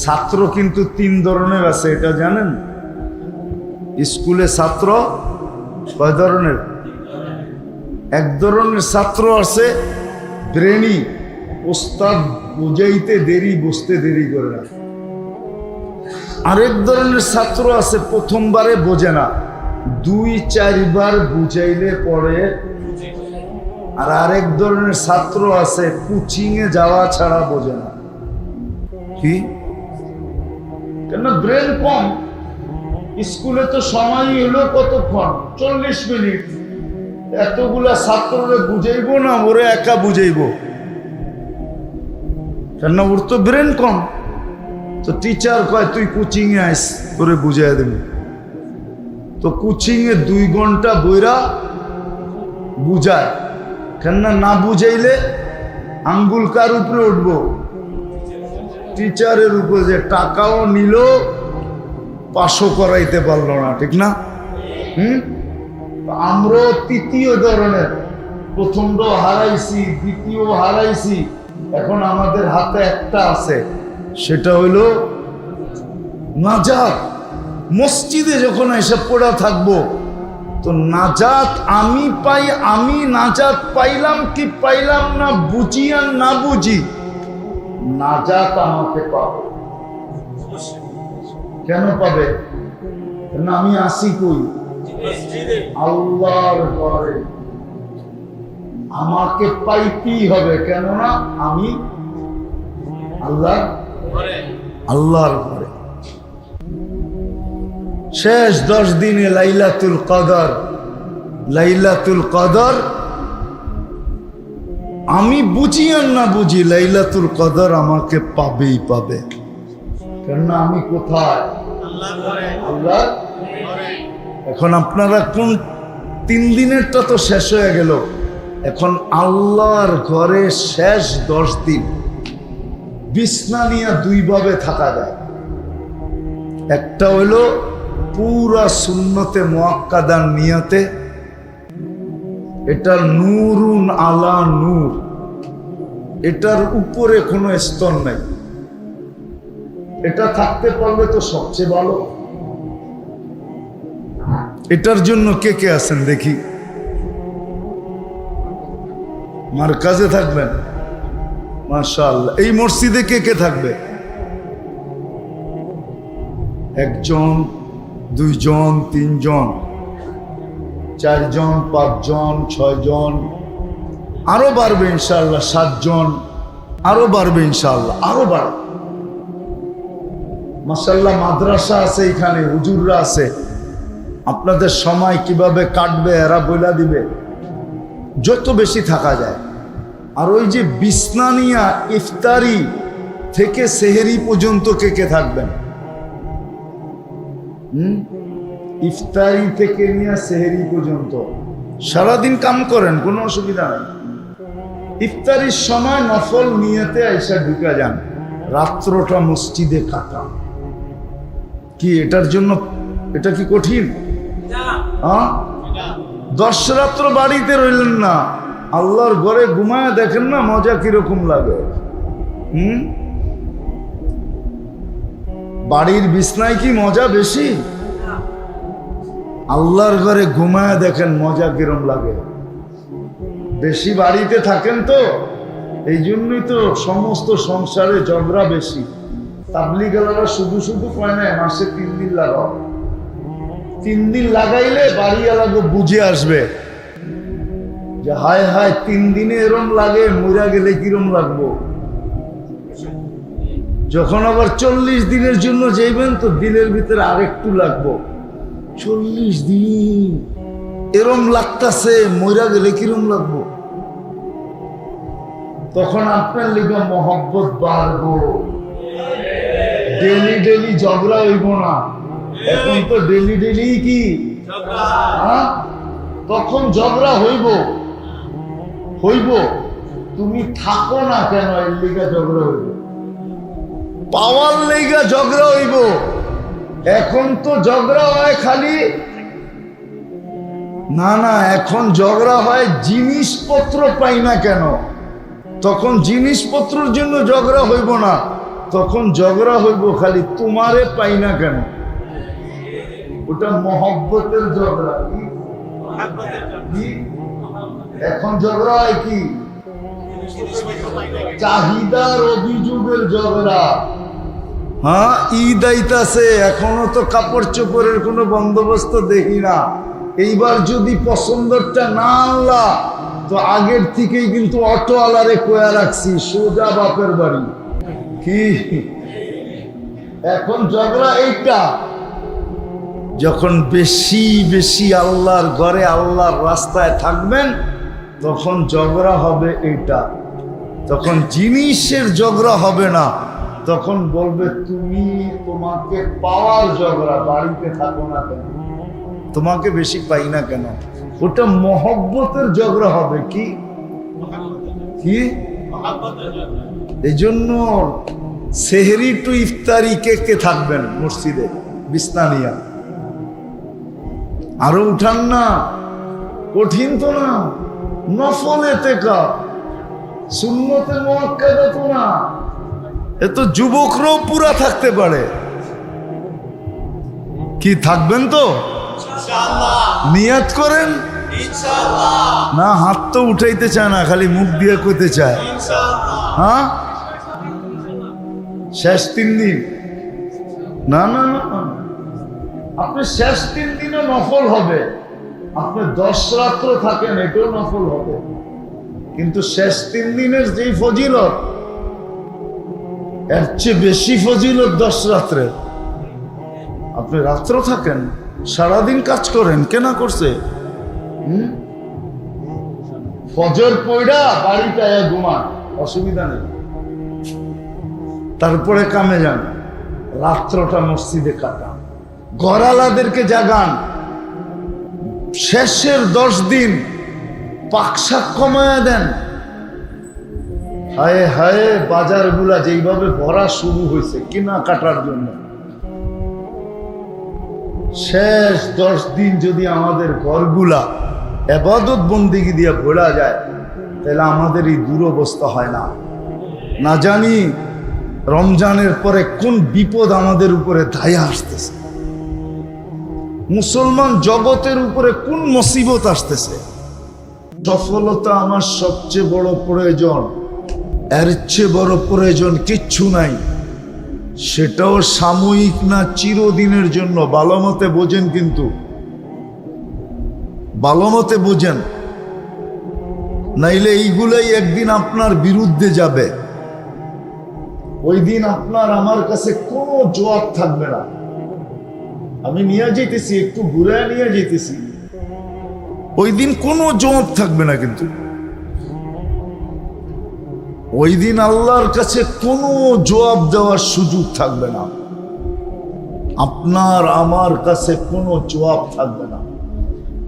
ছাত্র কিন্তু 3 ধরনের আছে, এটা জানেন? স্কুলে ছাত্র কয় ধরনের? এক ধরনের ছাত্র আছে ব্রেনি, ওস্তাদ বুঝাইতে দেরি, বুঝতে দেরি করে না। আরেক ধরনের ছাত্র আছে প্রথমবারে বোঝে না, 2-4 বার বুঝাইলে পরে। আর আরেক ধরনের ছাত্র আছে কোচিং এ যাওয়া ছাড়া বোঝে না। কি? কেন? ব্রেন কম। স্কুলে তো সময় হলো কতক্ষণ? 40 মিনিট। এতগুলা ছাত্ররে বুঝাইবো না, ওরে একা বুঝাইবো? কেন? ওর তো ব্রেন কম। তো টিচার কয় তুই কোচিং এ আইস, তোরে বুঝাই দেব। তো কোচিং এ 2 ঘন্টা বইরা বুঝায়। কেননা না বুঝাইলে আঙ্গুল কার উপরে উঠবো? টিচারের উপরে। যে টাকাও নিল, পাশও করাইতে পারলো না, ঠিক না? আমরা 3য় ধরনের। প্রথমটাও হারাইছি, দ্বিতীয় হারাইছি, এখন আমাদের হাতে একটা আছে, সেটা হইল নাজাত। মসজিদে যখন এসে পড়া থাকবো, তো নাজাত আমি পাই। আমি নাজাত পাইলাম কি পাইলাম না, বুঝি আর না বুঝি, নাজাত আমাকে পাবে। কেন পাবে? না, আমি আসি কই? আল্লাহর ঘরে। আমাকে পাইতেই হবে, কেননা আমি আল্লাহর ঘরে। শেষ 10 দিনে লাইলাতুল কদর, লাইলাতুল কদর আমি বুঝি আর না বুঝি, লাইলাতুল কদর আমাকে পাবেই পাবে। কেননা আমি কোথায়? আল্লাহ। এখন আপনারা কোন 3 দিনেরটা তো শেষ হয়ে গেল, এখন আল্লাহর ঘরে শেষ 10 দিন বিছনা নিয়ে 2 ভাবে থাকা যায়। একটা হইলো পুরা সুন্নতে মুআক্কাদার নিয়তে, এটা নূরুন আলা নূর, এটার উপরে কোনো স্তর নাই। এটা থাকতে পারলে তো সবচেয়ে ভালো। এটার জন্য কে কে আছেন দেখি? মারকাজে থাকবেন? মাশাআল্লাহ। এই মসজিদে কে কে থাকবে? 1 জন, 2 জন, 3 জন, 4 জন, 5 জন, 6 জন, আরো বাড়বে ইনশাআল্লাহ। 7 জন, আরো বাড়বে ইনশাআল্লাহ, আরো বাড়বে। মাশাআল্লাহ মাদ্রাসা আছে এখানে, হুজুররা আছে। আপনাদের সময় কিভাবে কাটবে এরা বইলা দিবে। যত বেশি থাকা যায়। আর ওই যে বিছনা নিয়া ইফতারি থেকে সেহেরি পর্যন্ত কে কে থাকবেন? ইফতারি থেকে নিয়ে সেহেরি পর্যন্ত সারাদিন কাম করেন, কোনো অসুবিধা নেই। ইফতারির সময় নফল নিয়তে আইসা ঢুকে যান, রাত্রটা মসজিদে কাটান। কি এটার জন্য এটা কি কঠিন? 10 রাত্র বাড়িতে রইলেন না, আল্লাহর ঘরে ঘুমায় দেখেন না মজা কিরকম লাগে। বাড়ির বিছনায় কি মজা বেশি? আল্লাহর ঘরে ঘুমায় দেখেন মজা কিরম লাগে। বেশি বাড়িতে থাকেন তো, এই জন্যই তো সমস্ত সংসারে ঝগড়া বেশি। তাবলিগেরা শুধু শুধু কয় না মাসে 3 দিন লাগাও, 3 দিন লাগাইলে বাড়িওয়ালাকে বুঝে আসবে যে হায় হায় 3 দিনে এরম লাগে, মরা গেলে কিরম লাগবো। যখন আবার 40 দিনের জন্য যাইবেন তো দিনের ভিতরে আরেকটু লাগবো। 40 দিন এরম লাগতাছে, মরা গেলে কিরম লাগবো। তখন আপনার লিগে মহব্বত বাড়বো, ডেলি ডেলি ঝগড়া হইব না। এখন তো ডেলি ডেলি কি তখন ঝগড়া হইব হইব। তুমি থাকো না কেন, এর লিগা ঝগড়া হইব, পাওয়ার লিগা ঝগড়া হইব। এখন তো ঝগড়া হয় খালি না না, এখন ঝগড়া হয় জিনিসপত্র পাই না কেন। তখন জিনিসপত্রের জন্য ঝগড়া হইব না, তখন ঝগড়া হইব খালি তোমারে পাই না কেন। ওটা মহব্বতের ঝগড়া। এখন ঝগড়া হয় কি? চাহিদার অভিযোগের ঝগড়া। হ্যাঁ, ঈদ আইতাছে, এখনো তো কাপড় চোপড়ের কোনো বন্দোবস্ত দেখি না। এইবার যদি পছন্দটা না আনলা তো আগের থেকেই কিন্তু অটোওয়ালারে কয়া রাখছি সোজা বাপের বাড়ি। কি এখন ঝগড়া এইটা। যখন বেশি বেশি আল্লাহর ঘরে আল্লাহর রাস্তায় থাকবেন তখন ঝগড়া হবে এইটা। তখন জিনিসের ঝগড়া হবে না, তখন বলবে তুমি তোমাকে পাওয়ার ঝগড়া। বাড়িতে থাকো না কেন, তোমাকে বেশি পাই না কেন, ওটা মহব্বতের ঝগড়া হবে। কি কি এই জন্য সেহরি টু ইফতারি কে কে থাকবেন মসজিদে বিছনা নিয়া? আরো উঠান না, কঠিন তো না, নফলে তেকা, সুন্নতে মুআক্কাদা তো না। এত যুবকরাও পুরা থাকতে পারে। কি থাকবেন তো? নিয়াত করেন না, হাত তো উঠাইতে চায় না, খালি মুখ দিয়ে কইতে চায়। হ্যাঁ, শেষ 3 দিন না না না, আপনি শেষ 3 দিনও নফল হবে। আপনি 10 রাত্র থাকেন, এটাও নফল হবে। কিন্তু শেষ 3 দিনের যেই ফজিলত, এর চেয়ে বেশি ফজিলত 10 রাত্রে। আপনি রাত্র থাকেন, সারাদিন কাজ করেন, কেনা করছে? ফজর পয়ডা বাড়িতে ঘুমান, অসুবিধা নেই, তারপরে কামে যান, রাত্রটা মসজিদে কাটান, ঘরালাদেরকে জাগান। শেষের 10 দিন পাকশাক কমায়া দেন। হায় হায়, বাজারগুলা যেইভাবে ভরা শুরু হয়েছে কিনা কাটার জন্য, শেষ 10 দিন যদি আমাদের ঘরগুলা ইবাদত বন্দেগী দিয়ে ভরা যায় তাহলে আমাদের এই দুরবস্থা হয় না। না জানি রমজানের পরে কোন বিপদ আমাদের উপরে ধাইয়া আসতেছে, মুসলমান জগতের উপরে কোন মুসিবত আসতেছে। সফলতা আমার সবচেয়ে বড় প্রয়োজন, এর চেয়ে বড় প্রয়োজন কিচ্ছু নাই। সেটাও সাময়িক না, চিরদিনের জন্য। ভালো মতে বোঝেন, কিন্তু ভালো মতে বোঝেন, নাইলে এইগুলাই একদিন আপনার বিরুদ্ধে যাবে। ওই দিন আপনার আমার কাছে কোনো জবাব থাকবে না। আমি নিয়ে যেতেছি, একটু ঘুরে নিয়ে যেতেছি, ওই দিন কোনো জবাব থাকবে না, কিন্তু ওই দিন আল্লাহর কাছে কোনো জবাব দেওয়ার সুযোগ থাকবে না। আপনার আমার কাছে কোনো জবাব থাকবে না,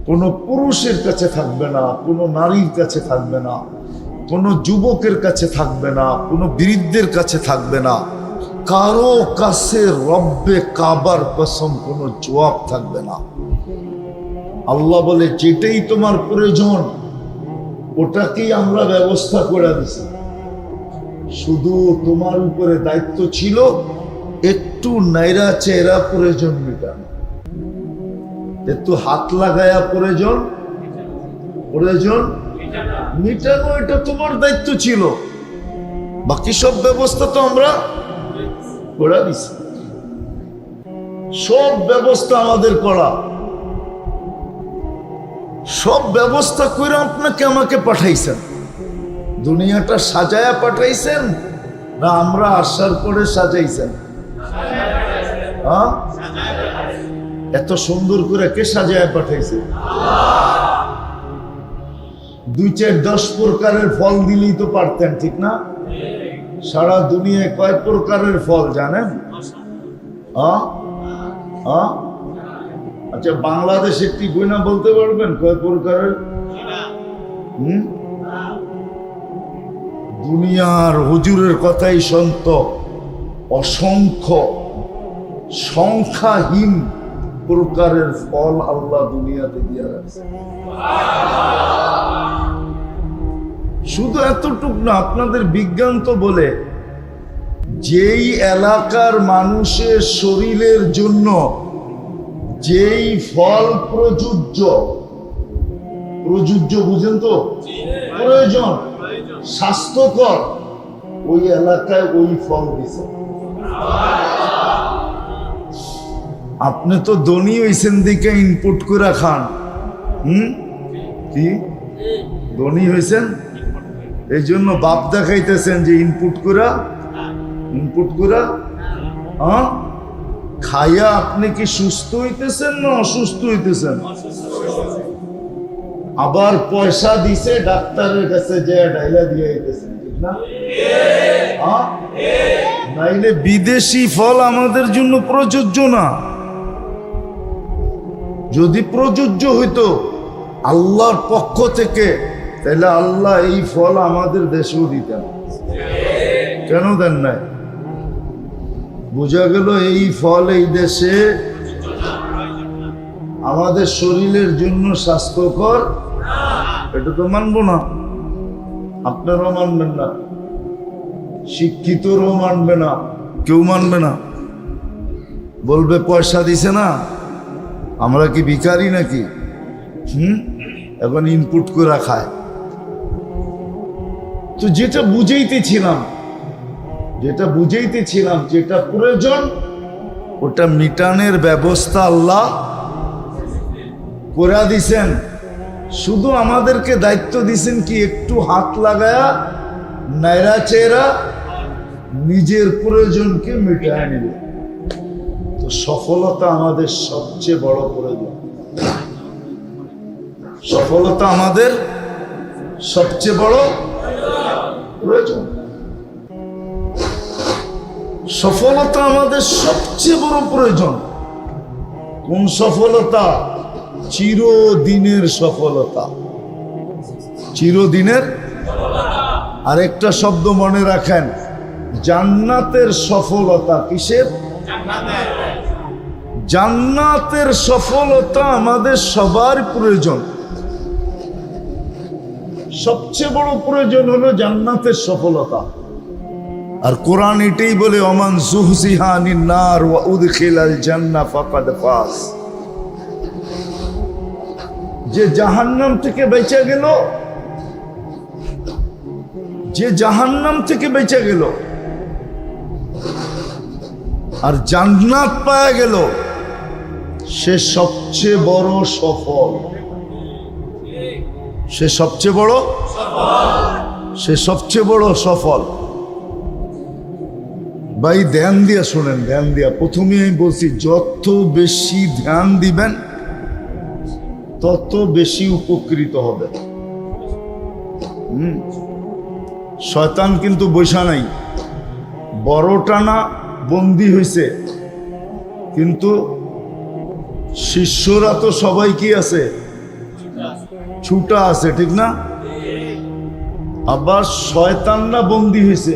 কোনো পুরুষের কাছে থাকবে না, কোনো নারীর কাছে থাকবে না, কোনো যুবকের কাছে থাকবে না, কোনো বৃদ্ধের কাছে থাকবে না, কারো কাছে রব্বে কাবার কসম কোনো জবাব থাকবে না। আল্লাহ বলে যেটাই তোমার প্রয়োজন ওটাকেই আমরা ব্যবস্থা করে দিছি, শুধু তোমার উপরে দায়িত্ব ছিল একটু নাইরা চেরা প্রয়োজন মেটানো, একটু হাত লাগায়া প্রয়োজন মেটানো, এটা তোমার দায়িত্ব ছিল। বাকি সব ব্যবস্থা তো আমরা করে দিছি, সব ব্যবস্থা আমাদের করা, সব ব্যবস্থা করে আপনাকে আমাকে পাঠাইছেন। দুনিয়াটা সাজায়া পাঠাইছেন না আমরা আসার পরে সাজাইছেন? এত সুন্দর করে কে সাজায়া পাঠাইছে? 2-4-10 প্রকারের ফল দিলেই তো পারতেন, ঠিক না? সারা দুনিয়ায় কয় প্রকারের ফল জানেন? আচ্ছা, বাংলাদেশে কি গুণা বলতে পারবেন কয় প্রকারের? দুনিয়ার হুজুরের কথাই সন্ত, অসংখ্য সংখ্যাহীন প্রকারের ফল আল্লাহ দুনিয়াতে দিয়ে রাখছে। শুধু এতটুক না, আপনাদের বিজ্ঞান তো বলে যেই এলাকার মানুষের শরীরের জন্য যেই ফল প্রযোজ্য বুঝেন তো, প্রয়োজন, স্বাস্থ্যকর, ওই এলাকায় ওই ফল দিছে। আপনি তো ধনী হইছেন দিকে ইনপুট করে খান, কি ধনী হয়েছেন এই জন্য বাপ দেখাইতেছেন যে ইনপুট করা খাইয়া আপনি কি সুস্থ হইতেছেন না অসুস্থ হইতেছেন? আবার পয়সা দিছে ডাক্তারের কাছে যে ডাইলা দিয়ে হইতেছেন, ঠিক না? নাইলে বিদেশি ফল আমাদের জন্য প্রযোজ্য না। যদি প্রযোজ্য হইতো আল্লাহর পক্ষ থেকে, তাহলে আল্লাহ এই ফল আমাদের দেশেও দিতেন। কেন দেন নাই? বোঝা গেল এই ফল এই দেশে আমাদের শরীরের জন্য স্বাস্থ্যকর, এটা তো মানবো না, আপনারাও মানবেন না, শিক্ষিতরাও মানবে না, কেউ মানবে না, বলবে পয়সা দিছে না, আমরা কি ভিখারি নাকি? এখন ইনপুট করে খায়। তো যেটা বুঝাইতেছিলাম যেটা প্রয়োজন ওটা মিটানের ব্যবস্থা আল্লাহ করে দিছেন। শুধু আমাদেরকে দায়িত্ব দিছেন কি একটু হাত লাগায়া নাইরা চেরা নিজের প্রয়োজনকে মিটায় নিবে। তো সফলতা আমাদের সবচেয়ে বড় প্রয়োজন, সফলতা আমাদের সবচেয়ে বড় প্রয়োজন, সফলতা আমাদের সবচেয়ে বড় প্রয়োজন। কোন সফলতা? চিরদিনের সফলতা, চিরদিনের। আরেকটা শব্দ মনে রাখেন, জান্নাতের সফলতা। কিসের? জান্নাতের সফলতা আমাদের সবার প্রয়োজন। সবচেয়ে বড় প্রয়োজন হলো জান্নাতের সফলতা। আর কোরআন এটাই বলে, ওমান যুহজিহা আনিন নার ওয়া উদখিলাল জান্নাহ ফাকাদ ফাজ। যে জাহান্নাম থেকে বেঁচে গেল, যে জাহান্নাম থেকে বেঁচে গেল আর জান্নাত পাওয়া গেল, সে সবচেয়ে বড় সফল, সে সবচেয়ে বড় সফল। ভাই ধ্যান দিয়া শোনেন, ধ্যান দিয়া। প্রথমে আমি বলছি যত বেশি ধ্যান দিবেন তত বেশি উপকৃত হবে। শয়তান কিন্তু বৈশা নাই, বড় টানা বন্দী হয়েছে, কিন্তু শিষ্যরা তো সবাই কি আছে, ছুটা আছে, ঠিক না? আবার শয়তানরা বন্দী হয়েছে,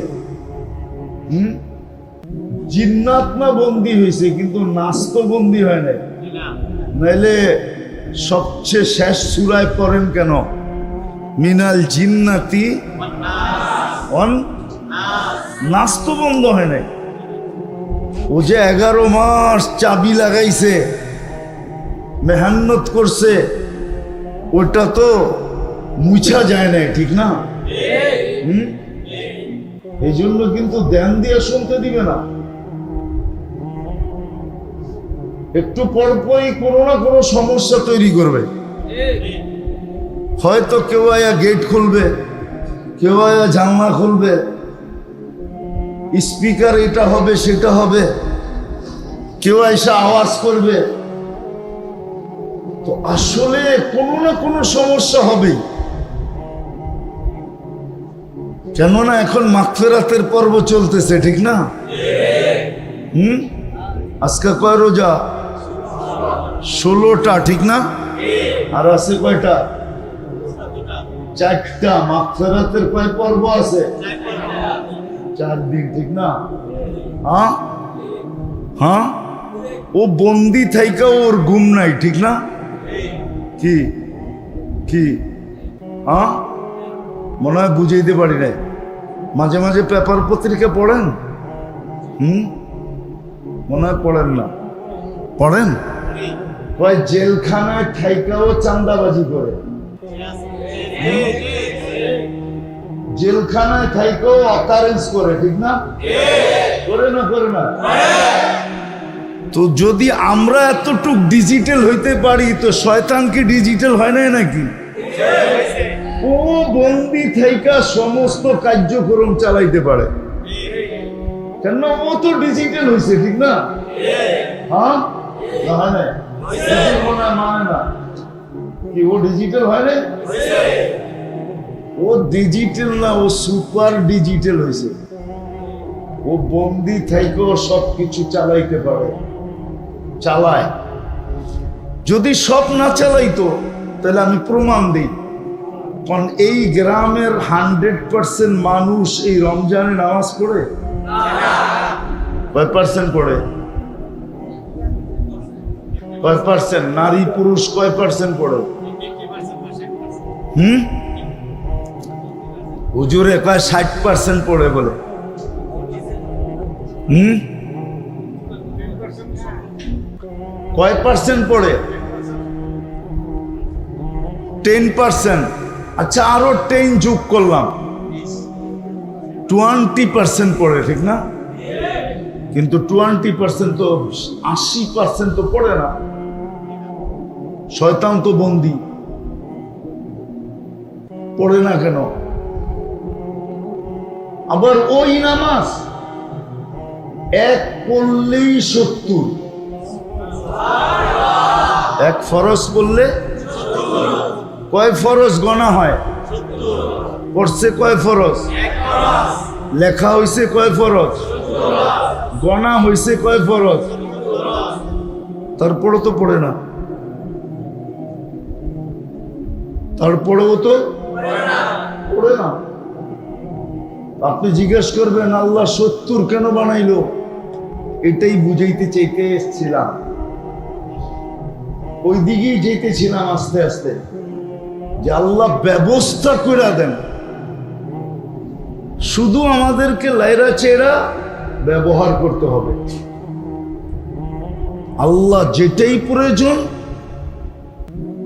জিন্নাত না বন্দী হয়েছে, কিন্তু নাচ তো বন্দী হয় নাই। নাইলে সবচেয়ে শেষ সূরায় পড়েন কেন, মিনাল জিন্নাতি ওয়ান নাচ তো বন্ধ হয় নাই। ও যে 11 মাস চাবি লাগাইছে, মেহনত করছে, ওটা তো মুছা যায় নাই, ঠিক না? এই জন্য কিন্তু ধ্যান দিয়ে শুনতে দিবে না। একটু পরপরই কোনো না কোনো সমস্যা তৈরি করবে। হয়তো কেউ আয়া গেট খুলবে, কেউ আয়া জানলা খুলবে, স্পিকার এটা হবে সেটা হবে, কেউ এসে আওয়াজ করবে। তো আসলে কোনো না কোনো সমস্যা হবেই, কেননা এখন মাগফিরাতের পর্ব চলতেছে, ঠিক না? আজকে কয় রোজা? 16টা, ঠিক না? আর আছে কয়টা? 4টা। মাগফিরাতের কয় পর্ব আছে? 4 দিন, ঠিক না? হ্যাঁ হ্যাঁ, ও বন্দি থাইকা ওর ঘুম নাই, ঠিক না? কি কি হ্যাঁ, মনে হয় বুঝাইতে পারি নাই। মাঝে মাঝে পেপার পত্রিকা পড়েন? মনে হয় পড়েন না। পড়েন? কয় জেলখানায় থাইকাও চাঁদাবাজি করে, জেলখানায় থাইকাও অকারেন্স করে, ঠিক না? করে না? করে না? তো যদি আমরা এতটুক ডিজিটাল হইতে পারি, তো শয়তান কি ডিজিটাল হয় নাই নাকি? ও বন্দি থাইকা সমস্ত কার্যক্রম চালাইতে পারে, কেন? ও তো ডিজিটাল হয়েছে, ঠিক না? হ্যাঁ, হয় না? মানে না কি ও ডিজিটাল হয় না? ও ডিজিটাল না, ও সুপার ডিজিটাল হয়েছে। ও বন্দি থাইকেও সবকিছু চালাইতে পারে, চালায়। যদি সব না চালাইতো তাহলে আমি প্রমাণ দিই। কারণ এই গ্রামের 100% মানুষ এই রমজানে নামাজ পড়ে? কয় পার্সেন্ট পড়ে? কয় পার্সেন্ট? নারী পুরুষ কয় পার্সেন্ট পড়ে? হুজুরে কয় 60% পড়ে বলে। কয় পার্সেন্ট পড়ে? 10%। আচ্ছা, আরো 10 যোগ করলাম, 20% পড়ে, ঠিক না? কিন্তু 20% তো 80% তো পড়ে না। শয়তান তো বন্দি, পড়ে না কেন? আবার ওই নামাজ এক পড়লেই 70, এক ফরজ পড়লে কয় ফরজ গণা হয়? পড়ছে কয় ফরজ? লেখা হইছে কয় ফরজ? গণা হইছে কয় ফরজ? তারপরে তো পড়ে না, তারপরেও তো পড়ে না। আপনি জিজ্ঞেস করবেন আল্লাহ 70 কেন বানাইলো? এটাই বুঝাইতে চাইতে এসেছিলাম, ওই দিকেই যেতেছিলাম আস্তে আস্তে, যে আল্লাহ ব্যবস্থা করে দেন, শুধু আমাদেরকে লাইরা চেরা ব্যবহার করতে হবে। আল্লাহ যেটাই প্রয়োজন,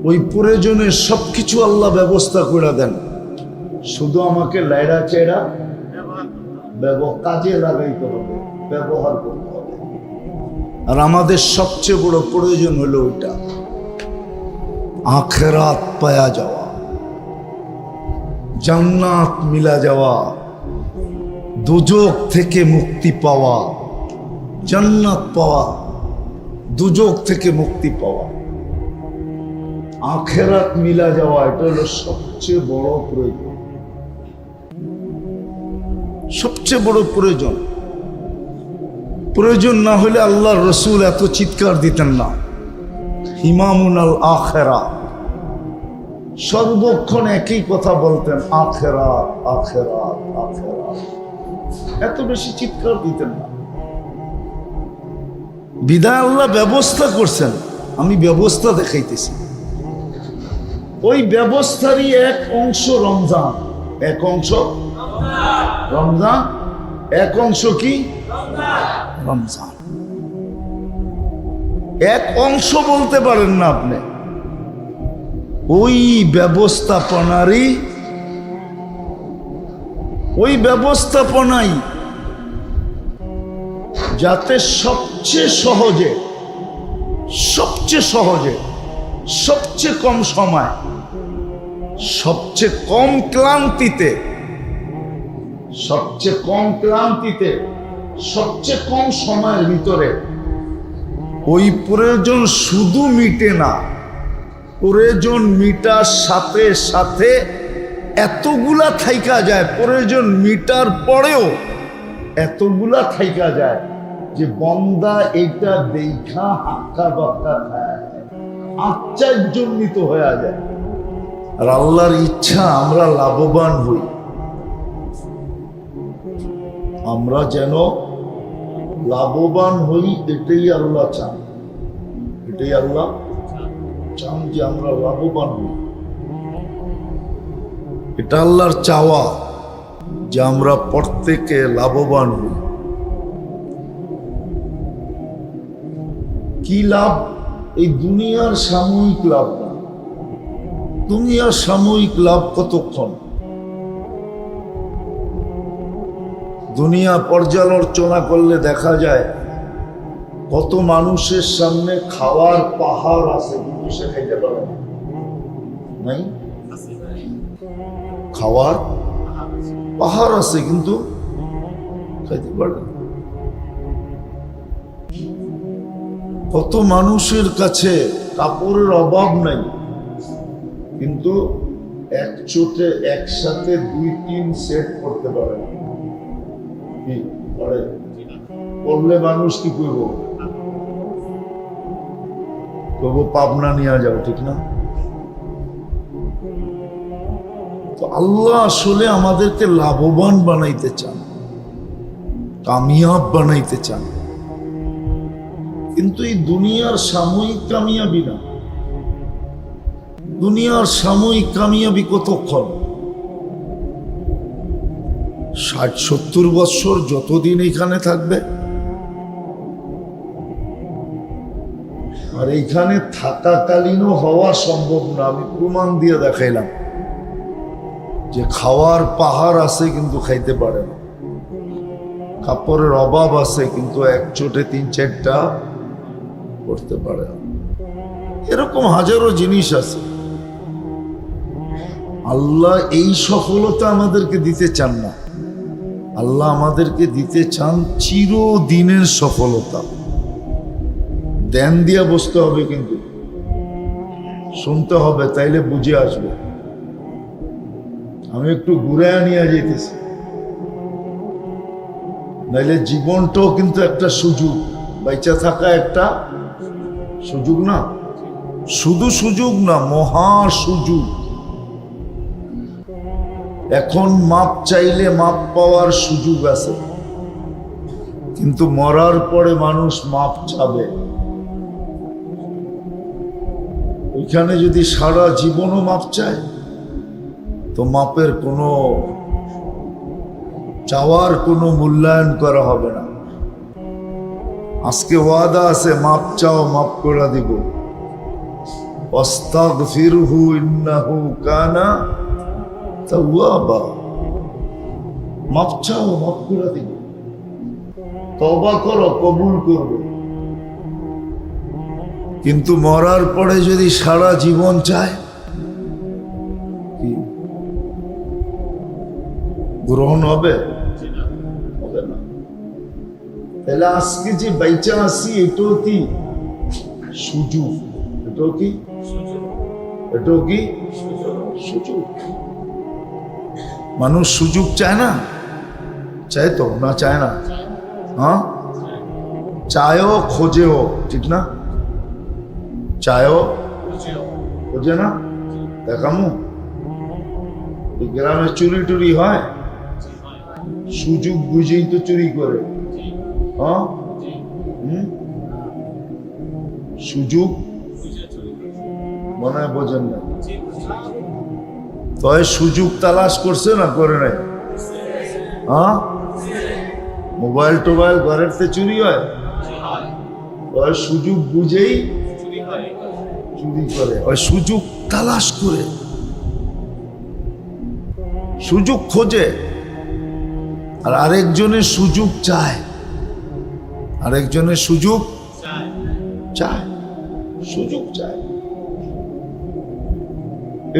ওই প্রয়োজনের সবকিছু আল্লাহ ব্যবস্থা করে দেন, শুধু আমাকে লাইরা চেরা কাজে লাগাইতে হবে, ব্যবহার করতে হবে। আর আমাদের সবচেয়ে বড় প্রয়োজন হলো ওইটা, আখিরাত পায়া যাওয়া, জান্নাত মিলা যাওয়া, দুজক থেকে মুক্তি পাওয়া, জান্নাত পাওয়া, দুজক থেকে মুক্তি পাওয়া। আখেরাত মিলা যাওয়া, এটা হলো সবচেয়ে বড় প্রয়োজন, সবচেয়ে বড় প্রয়োজন। প্রয়োজন না হলে আল্লাহর রসুল এত চিৎকার দিতেন না, ইমামুন আল আখেরা, সর্বক্ষণ একই কথা বলতেন, আখেরাত আখেরাত আখেরাত, এত বেশি চিৎকার দিতেন না। বিদায় আল্লাহ ব্যবস্থা করছেন, আমি ব্যবস্থা দেখাইতেছি। ওই ব্যবস্থারই এক অংশ রমজান, এক অংশ রমজান, এক অংশ কি রমজান। এক অংশ বলতে পারেন না আপনি, ওই ব্যবস্থাপনারই, ওই ব্যবস্থাপনাই যাতে সবচেয়ে সহজে, সবচেয়ে সহজে, সবচেয়ে কম সময়, সবচেয়ে কম ক্লান্তিতে, সবচেয়ে কম ক্লান্তিতে, সবচেয়ে কম সময়ের ভিতরে ওই প্রয়োজন শুধু মিটে না, প্রয়োজন মিটার সাথে সাথে এতগুলা থাইকা যায়, প্রয়োজন মিটার পরেও এতগুলা থাইকা যায় যে বন্দা এটা দেখা হাক্কা বাক্কা খায়, আশ্চর্যান্বিত হয়ে যায়। আর আল্লাহর ইচ্ছা আমরা লাভবান হই, আমরা যেন লাভবান হই, এটাই আল্লাহ চান, এটাই আল্লাহ চান যে আমরা লাভবান হই। এটা আল্লাহর চাওয়া যে আমরা প্রত্যেকে লাভবান হই। কি লাভ? এই দুনিয়ার সাময়িক লাভ না। দুনিয়ার সাময়িক লাভ কতক্ষণ? দুনিয়া পর্যালোচনা করলে দেখা যায় কত মানুষের সামনে খাওয়ার পাহাড় আছে, কিন্তু সে খাইতে পারে না, নাই? খাওয়ার পাহাড় আছে কিন্তু খাইতে পারে না। কত মানুষের কাছে কাপড়ের অভাব নাই, কিন্তু এক চোটে একসাথে 2-3 সেট করতে পারে না। কি পারে? করলে মানুষ কি করবো? তবু পাবনা নিয়ে যাও, ঠিক না? তো আল্লাহ আসলে আমাদেরকে লাভবান বানাইতে চান, কামিয়াব বানাইতে চান, কিন্তু এই দুনিয়ার সাময়িক কামিয়াবি না। দুনিয়ার সাময়িক কামিয়াবি কতক্ষণ? 60-70 বছর যতদিন এখানে থাকবে। আর এইখানে থাকাকালীনও হওয়া সম্ভব না। আমি প্রমাণ দিয়ে দেখাইলাম যে খাওয়ার পাহাড় আছে কিন্তু খাইতে পারে না, কাপড়ের অভাব আছে কিন্তু এক চোটে 3-4টা করতে পারে না। এরকম হাজারো জিনিস আছে। আল্লাহ এই সফলতা আমাদেরকে দিতে চান না, আল্লাহ আমাদেরকে দিতে চান চিরদিনের সফলতা। ধ্যান দিয়া বসতে হবে, কিন্তু শুনতে হবে, তাইলে বুঝে আসবে। আমি একটু ঘুরে নিয়ে যেতেছি, নাইলে জীবনটাও কিন্তু একটা সুযোগ, বাইচা থাকা একটা সুযোগ না, শুধু সুযোগ না, মহা সুযোগ। এখন মাপ চাইলে মাপ পাওয়ার সুযোগ আছে, কিন্তু মরার পরে মানুষ মাপ চাবে। ওইখানে যদি সারা জীবনও মাপ চায় তো মাপের কোনো চাওয়ার কোনো মূল্যায়ন করা হবে না। আজকে ওয়াদা আছে, মাপ চাও মাপ করে দিব, আস্তাগফিরহু ইন্নাহু কানা তাওয়াবা। মাপ চাও মাপ করে দিব, তওবা করো কবুল করব। কিন্তু মরার পরে যদি সারা জীবন চায়, কি গ্রহণ হবে? হবে না। তাহলে আজকে যে বাইচা আছি এটাও কি সুযোগ? এটাও কি এটাও কি সুযোগ। মানুষ সুযোগ চায় না? চায় তো না? চায় না? হ্যাঁ, চায়ও খোঁজেও, ঠিক না? চায়ও খোঁজে না? দেখামু এই গ্রামে চুরি টুরি হয়, সুযোগ বুঝেই তো চুরি করে। হ্যাঁ, সুযোগ মনে হয় বোঝেন না। তবে সুযোগ তালাশ করছে না করে নাই? হ্যাঁ, মোবাইল টোবাইল ঘরের তে চুরি হয়, তবে সুযোগ বুঝেই চুরি করে। ওই সুযোগ তালাশ করে, সুযোগ খোঁজে, আর আরেকজনের সুযোগ চায়, আরেকজনের সুযোগ চায়, সুযোগ চায়।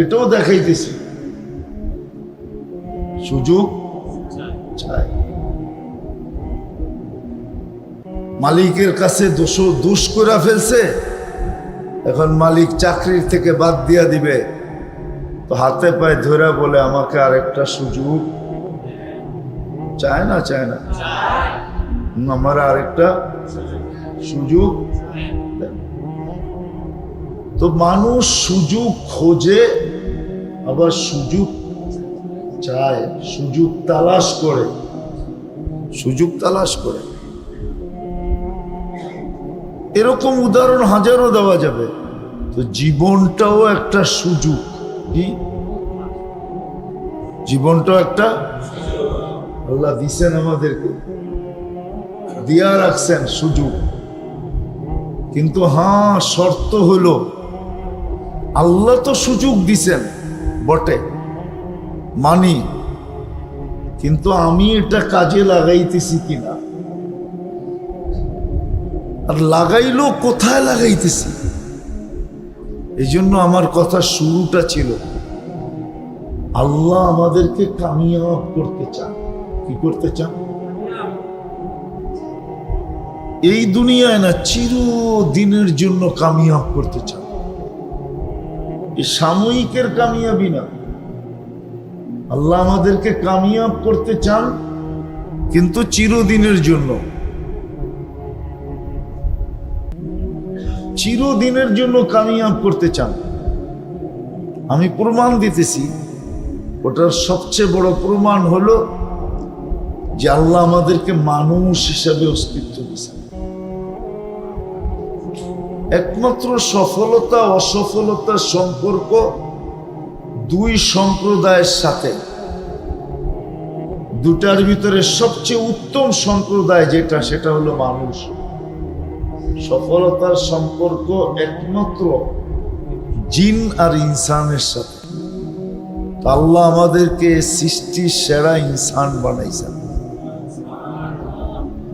এটাও দেখাইতেছি, সুযোগ চায়। মালিকের কাছে দোষ করে ফেলছে, এখন মালিক চাকরির থেকে বাদ দিয়া দিবে, তো হাতে পায়ে ধরে বলে আমাকে আরেকটা সুযোগ চায় না? চায় না? আমার আরেকটা সুযোগ। তো মানুষ সুযোগ খোঁজে, আবার সুযোগ চায়, সুযোগ তালাশ করে, সুযোগ তালাশ করে। এরকম উদাহরণ হাজারো দেওয়া যাবে। তো জীবনটাও একটা সুযোগ। কি জীবনটাও একটা আল্লাহ দিছেন আমাদেরকে, দিয়া রাখছেন সুযোগ। কিন্তু হ্যাঁ, শর্ত হলো আল্লাহ তো সুযোগ দিছেন বটে, মানি, কিন্তু আমি এটা কাজে লাগাইতেছি কিনা, আর লাগাইলো কোথায় লাগাইতেছি। এই জন্য আমার কথা শুরুটা ছিল, আল্লাহ আমাদেরকে কামিয়াব করতে চান। কি করতে চান? এই দুনিয়ায় না, চিরদিনের জন্য কামিয়াব করতে চান। এই সাময়িকের কামিয়াবি না, আল্লাহ আমাদেরকে কামিয়াব করতে চান, কিন্তু চিরদিনের জন্য, চিরদিনের জন্য কামিয়াব করতে চান। আমি প্রমাণ দিতেছি, ওটার সবচেয়ে বড় প্রমাণ হলো যে আল্লাহ আমাদেরকে মানুষ হিসাবে অস্তিত্ব দিয়েছেন। একমাত্র সফলতা অসফলতার সম্পর্ক দুই সম্প্রদায়ের সাথে। দুটার ভিতরে সবচেয়ে উত্তম সম্প্রদায় যেটা, সেটা হলো মানুষ। সফলতার সম্পর্ক একমাত্র জিন আর ইনসানের সাথে। আল্লাহ আমাদেরকে সৃষ্টির সেরা ইনসান বানাইছেন।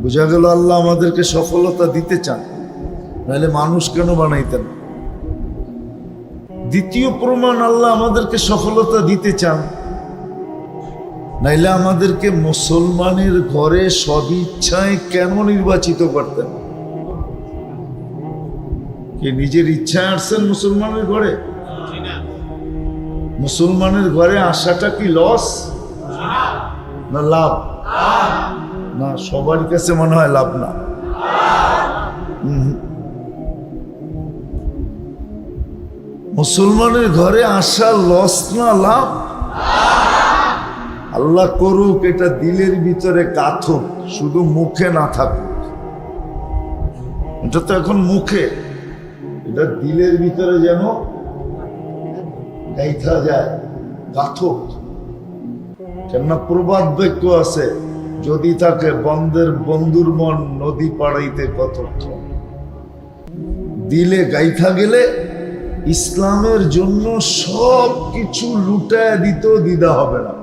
বোঝা গেল আল্লাহ আমাদেরকে সফলতা দিতে চান, নাহলে মানুষ কেন বানাইতেন? দ্বিতীয় প্রমাণ, আল্লাহ আমাদেরকে সফলতা দিতে চান, নাইলে আমাদেরকে মুসলমানের ঘরে সদিচ্ছায় কেন নির্বাচিত করতেন? কি নিজের ইচ্ছায় আসছেন মুসলমানের ঘরে? মুসলমানের ঘরে আসাটা কি লস না লাভ? না, সবার কাছে মনে হয় লাভ না। মুসলমানের ঘরে আসা লস না লাভ? আল্লাহ করুক এটা দিলের ভিতরে কাথুক, শুধু মুখে না থাকুক। এটা তো এখন মুখে, এটা দিলের ভিতরে যেন গাইথা যায়, গাথক। কেননা প্রবাদ বাক্য আছে, যদি থাকে বন্ধুর মন নদী পাড়াইতে কতক্ষণ। দিলে গাইথা গেলে ইসলামের জন্য সব কিছু লুটায় দিতেও দ্বিধা হবে না।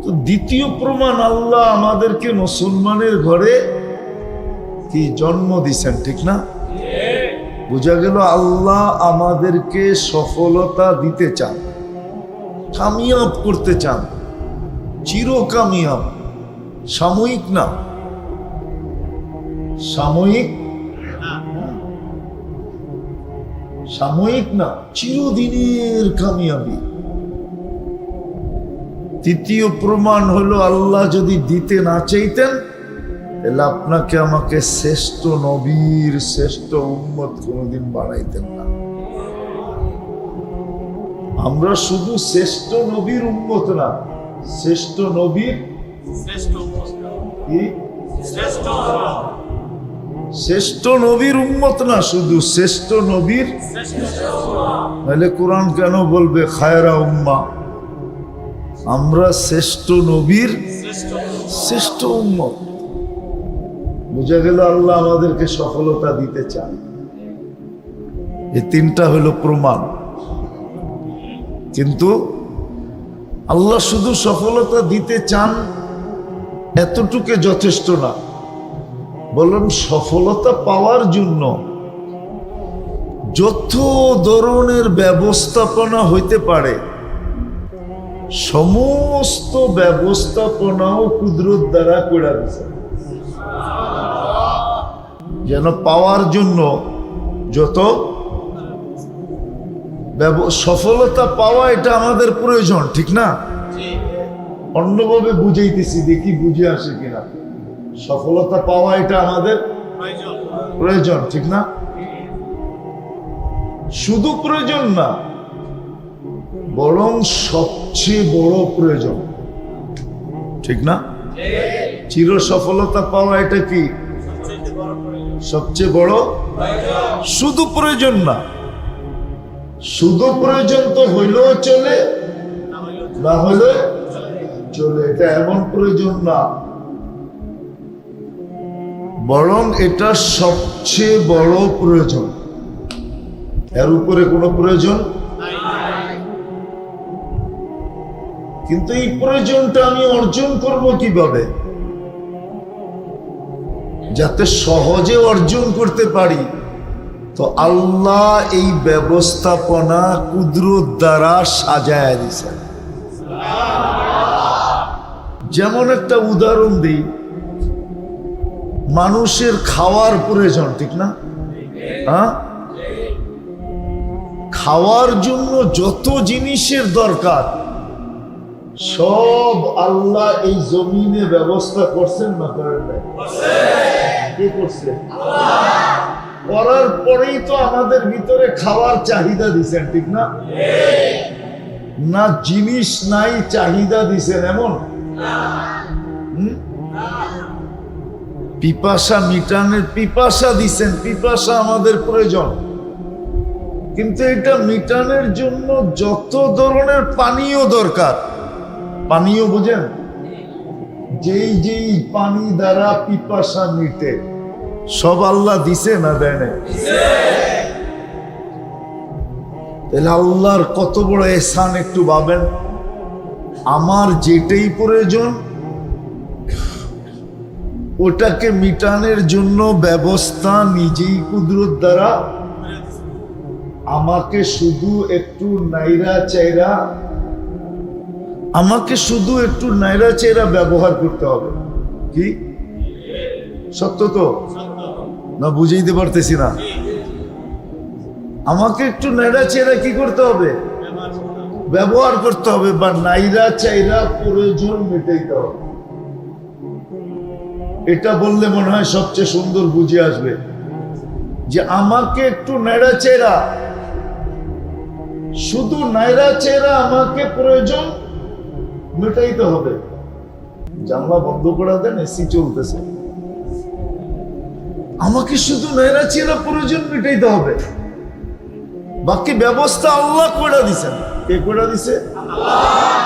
তো দ্বিতীয় প্রমাণ, আল্লাহ আমাদেরকে মুসলমানের ঘরে কি জন্ম দিছেন, ঠিক না? বোঝা গেল আল্লাহ আমাদেরকে সফলতা দিতে চান, কামিয়াব করতে চান, চির কামিয়াব, সাময়িক না। সাময়িক সাময়িক না, চিরদিনের কামিয়াবি। তৃতীয় প্রমাণ হলো আল্লাহ যদি দিতে না চাইতেন তাহলে আপনাকে আমাকে শ্রেষ্ঠ নবীর শ্রেষ্ঠ উম্মত কোনোদিন বানাইতেন না। আমরা শুধু শ্রেষ্ঠ নবীর উম্মত না, শ্রেষ্ঠ নবীর শ্রেষ্ঠ নবীর উম্মত না, শুধু শ্রেষ্ঠ নবীর। নাহলে কোরআন কেন বলবে খায়রা উম্মা? আমরা শ্রেষ্ঠ নবীর শ্রেষ্ঠ উম্মত। বুঝা গেল আল্লাহ আমাদেরকে সফলতা দিতে চান। এই তিনটা হলো প্রমাণ। কিন্তু আল্লাহ শুধু সফলতা দিতে চান এতটুকু যথেষ্ট না, বলুন সফলতা পাওয়ার জন্য যত ধরনের ব্যবস্থাপনা হইতে পারে সমস্ত ব্যবস্থাপনাও কুদরত দ্বারা করে দিয়েছে, যেন পাওয়ার জন্য যত সফলতা পাওয়া এটা আমাদের প্রয়োজন, ঠিক না? অন্যভাবে বুঝাইতেছি, দেখি বুঝে আসে কিনা। সফলতা পাওয়া এটা আমাদের প্রয়োজন, ঠিক না? শুধু প্রয়োজন না, বরং সবচেয়ে বড় প্রয়োজন, ঠিক না? চির সফলতা পাওয়া এটা কি সবচেয়ে বড়? শুধু প্রয়োজন না, শুধু প্রয়োজন তো হইলেও চলে, না হলে চলে। এটা এমন প্রয়োজন না, বরং এটা সবচেয়ে বড় প্রয়োজন। এর উপরে কোনো প্রয়োজন। কিন্তু এই প্রয়োজনটা আমি অর্জন করব কিভাবে? যাতে সহজে অর্জন করতে পারি, তো আল্লাহ এই ব্যবস্থাপনা কুদরত দ্বারা সাজায় দিয়েছেন। যেমন একটা উদাহরণ দিই, মানুষের খাওয়ার প্রয়োজন, ঠিক না? হ্যাঁ, খাওয়ার জন্য যত জিনিসের দরকার সব আল্লাহ এই জমিনে ব্যবস্থা করছেন না করেন নাই? কে করছে? করার পরেই তো আমাদের ভিতরে খাওয়ার চাহিদা দিছেন, ঠিক না? না জিনিস নাই চাহিদা দিছেন এমন? পিপাসা মিটানের পিপাসা দিছেন, পিপাসা আমাদের প্রয়োজন। কিন্তু এটা মিটানের জন্য যত ধরনের পানীয় দরকার, পানীয় বুঝেন, যেই যেই পানি দ্বারা পিপাসা মিটে সব আল্লাহ দিছে না দেয় না? তাহলে আল্লাহর কত বড় এহসান একটু ভাবেন। আমার যেটাই প্রয়োজন ওটাকে মিটানের জন্য ব্যবস্থা নিজেই কুদরত দ্বারা, আমাকে শুধু একটু নাইরা চাইরা, আমাকে শুধু একটু নাইরা চাইরা ব্যবহার করতে হবে। কি সত্য তো না? বুঝাইতে পারতেছি না? আমাকে একটু নাইরা চাইরা কি করতে হবে? ব্যবহার করতে হবে, বা নাইরা চাইরা প্রয়োজন মেটাইতে হবে। এটা বললে মনে হয় সবচেয়ে সুন্দর বুঝে আসবে যে আমাকে একটু নাইরা চেরা, শুধু নাইরা চেরা আমাকে প্রয়োজন মেটাইতে হবে। জানলা বন্ধ করে দেন, এসি চলতেছে, আমাকে শুধু নাইরা চেরা প্রয়োজন মেটাইতে হবে। বাকি ব্যবস্থা আল্লাহ করে দিছেন। কে করে দিছে? আল্লাহ।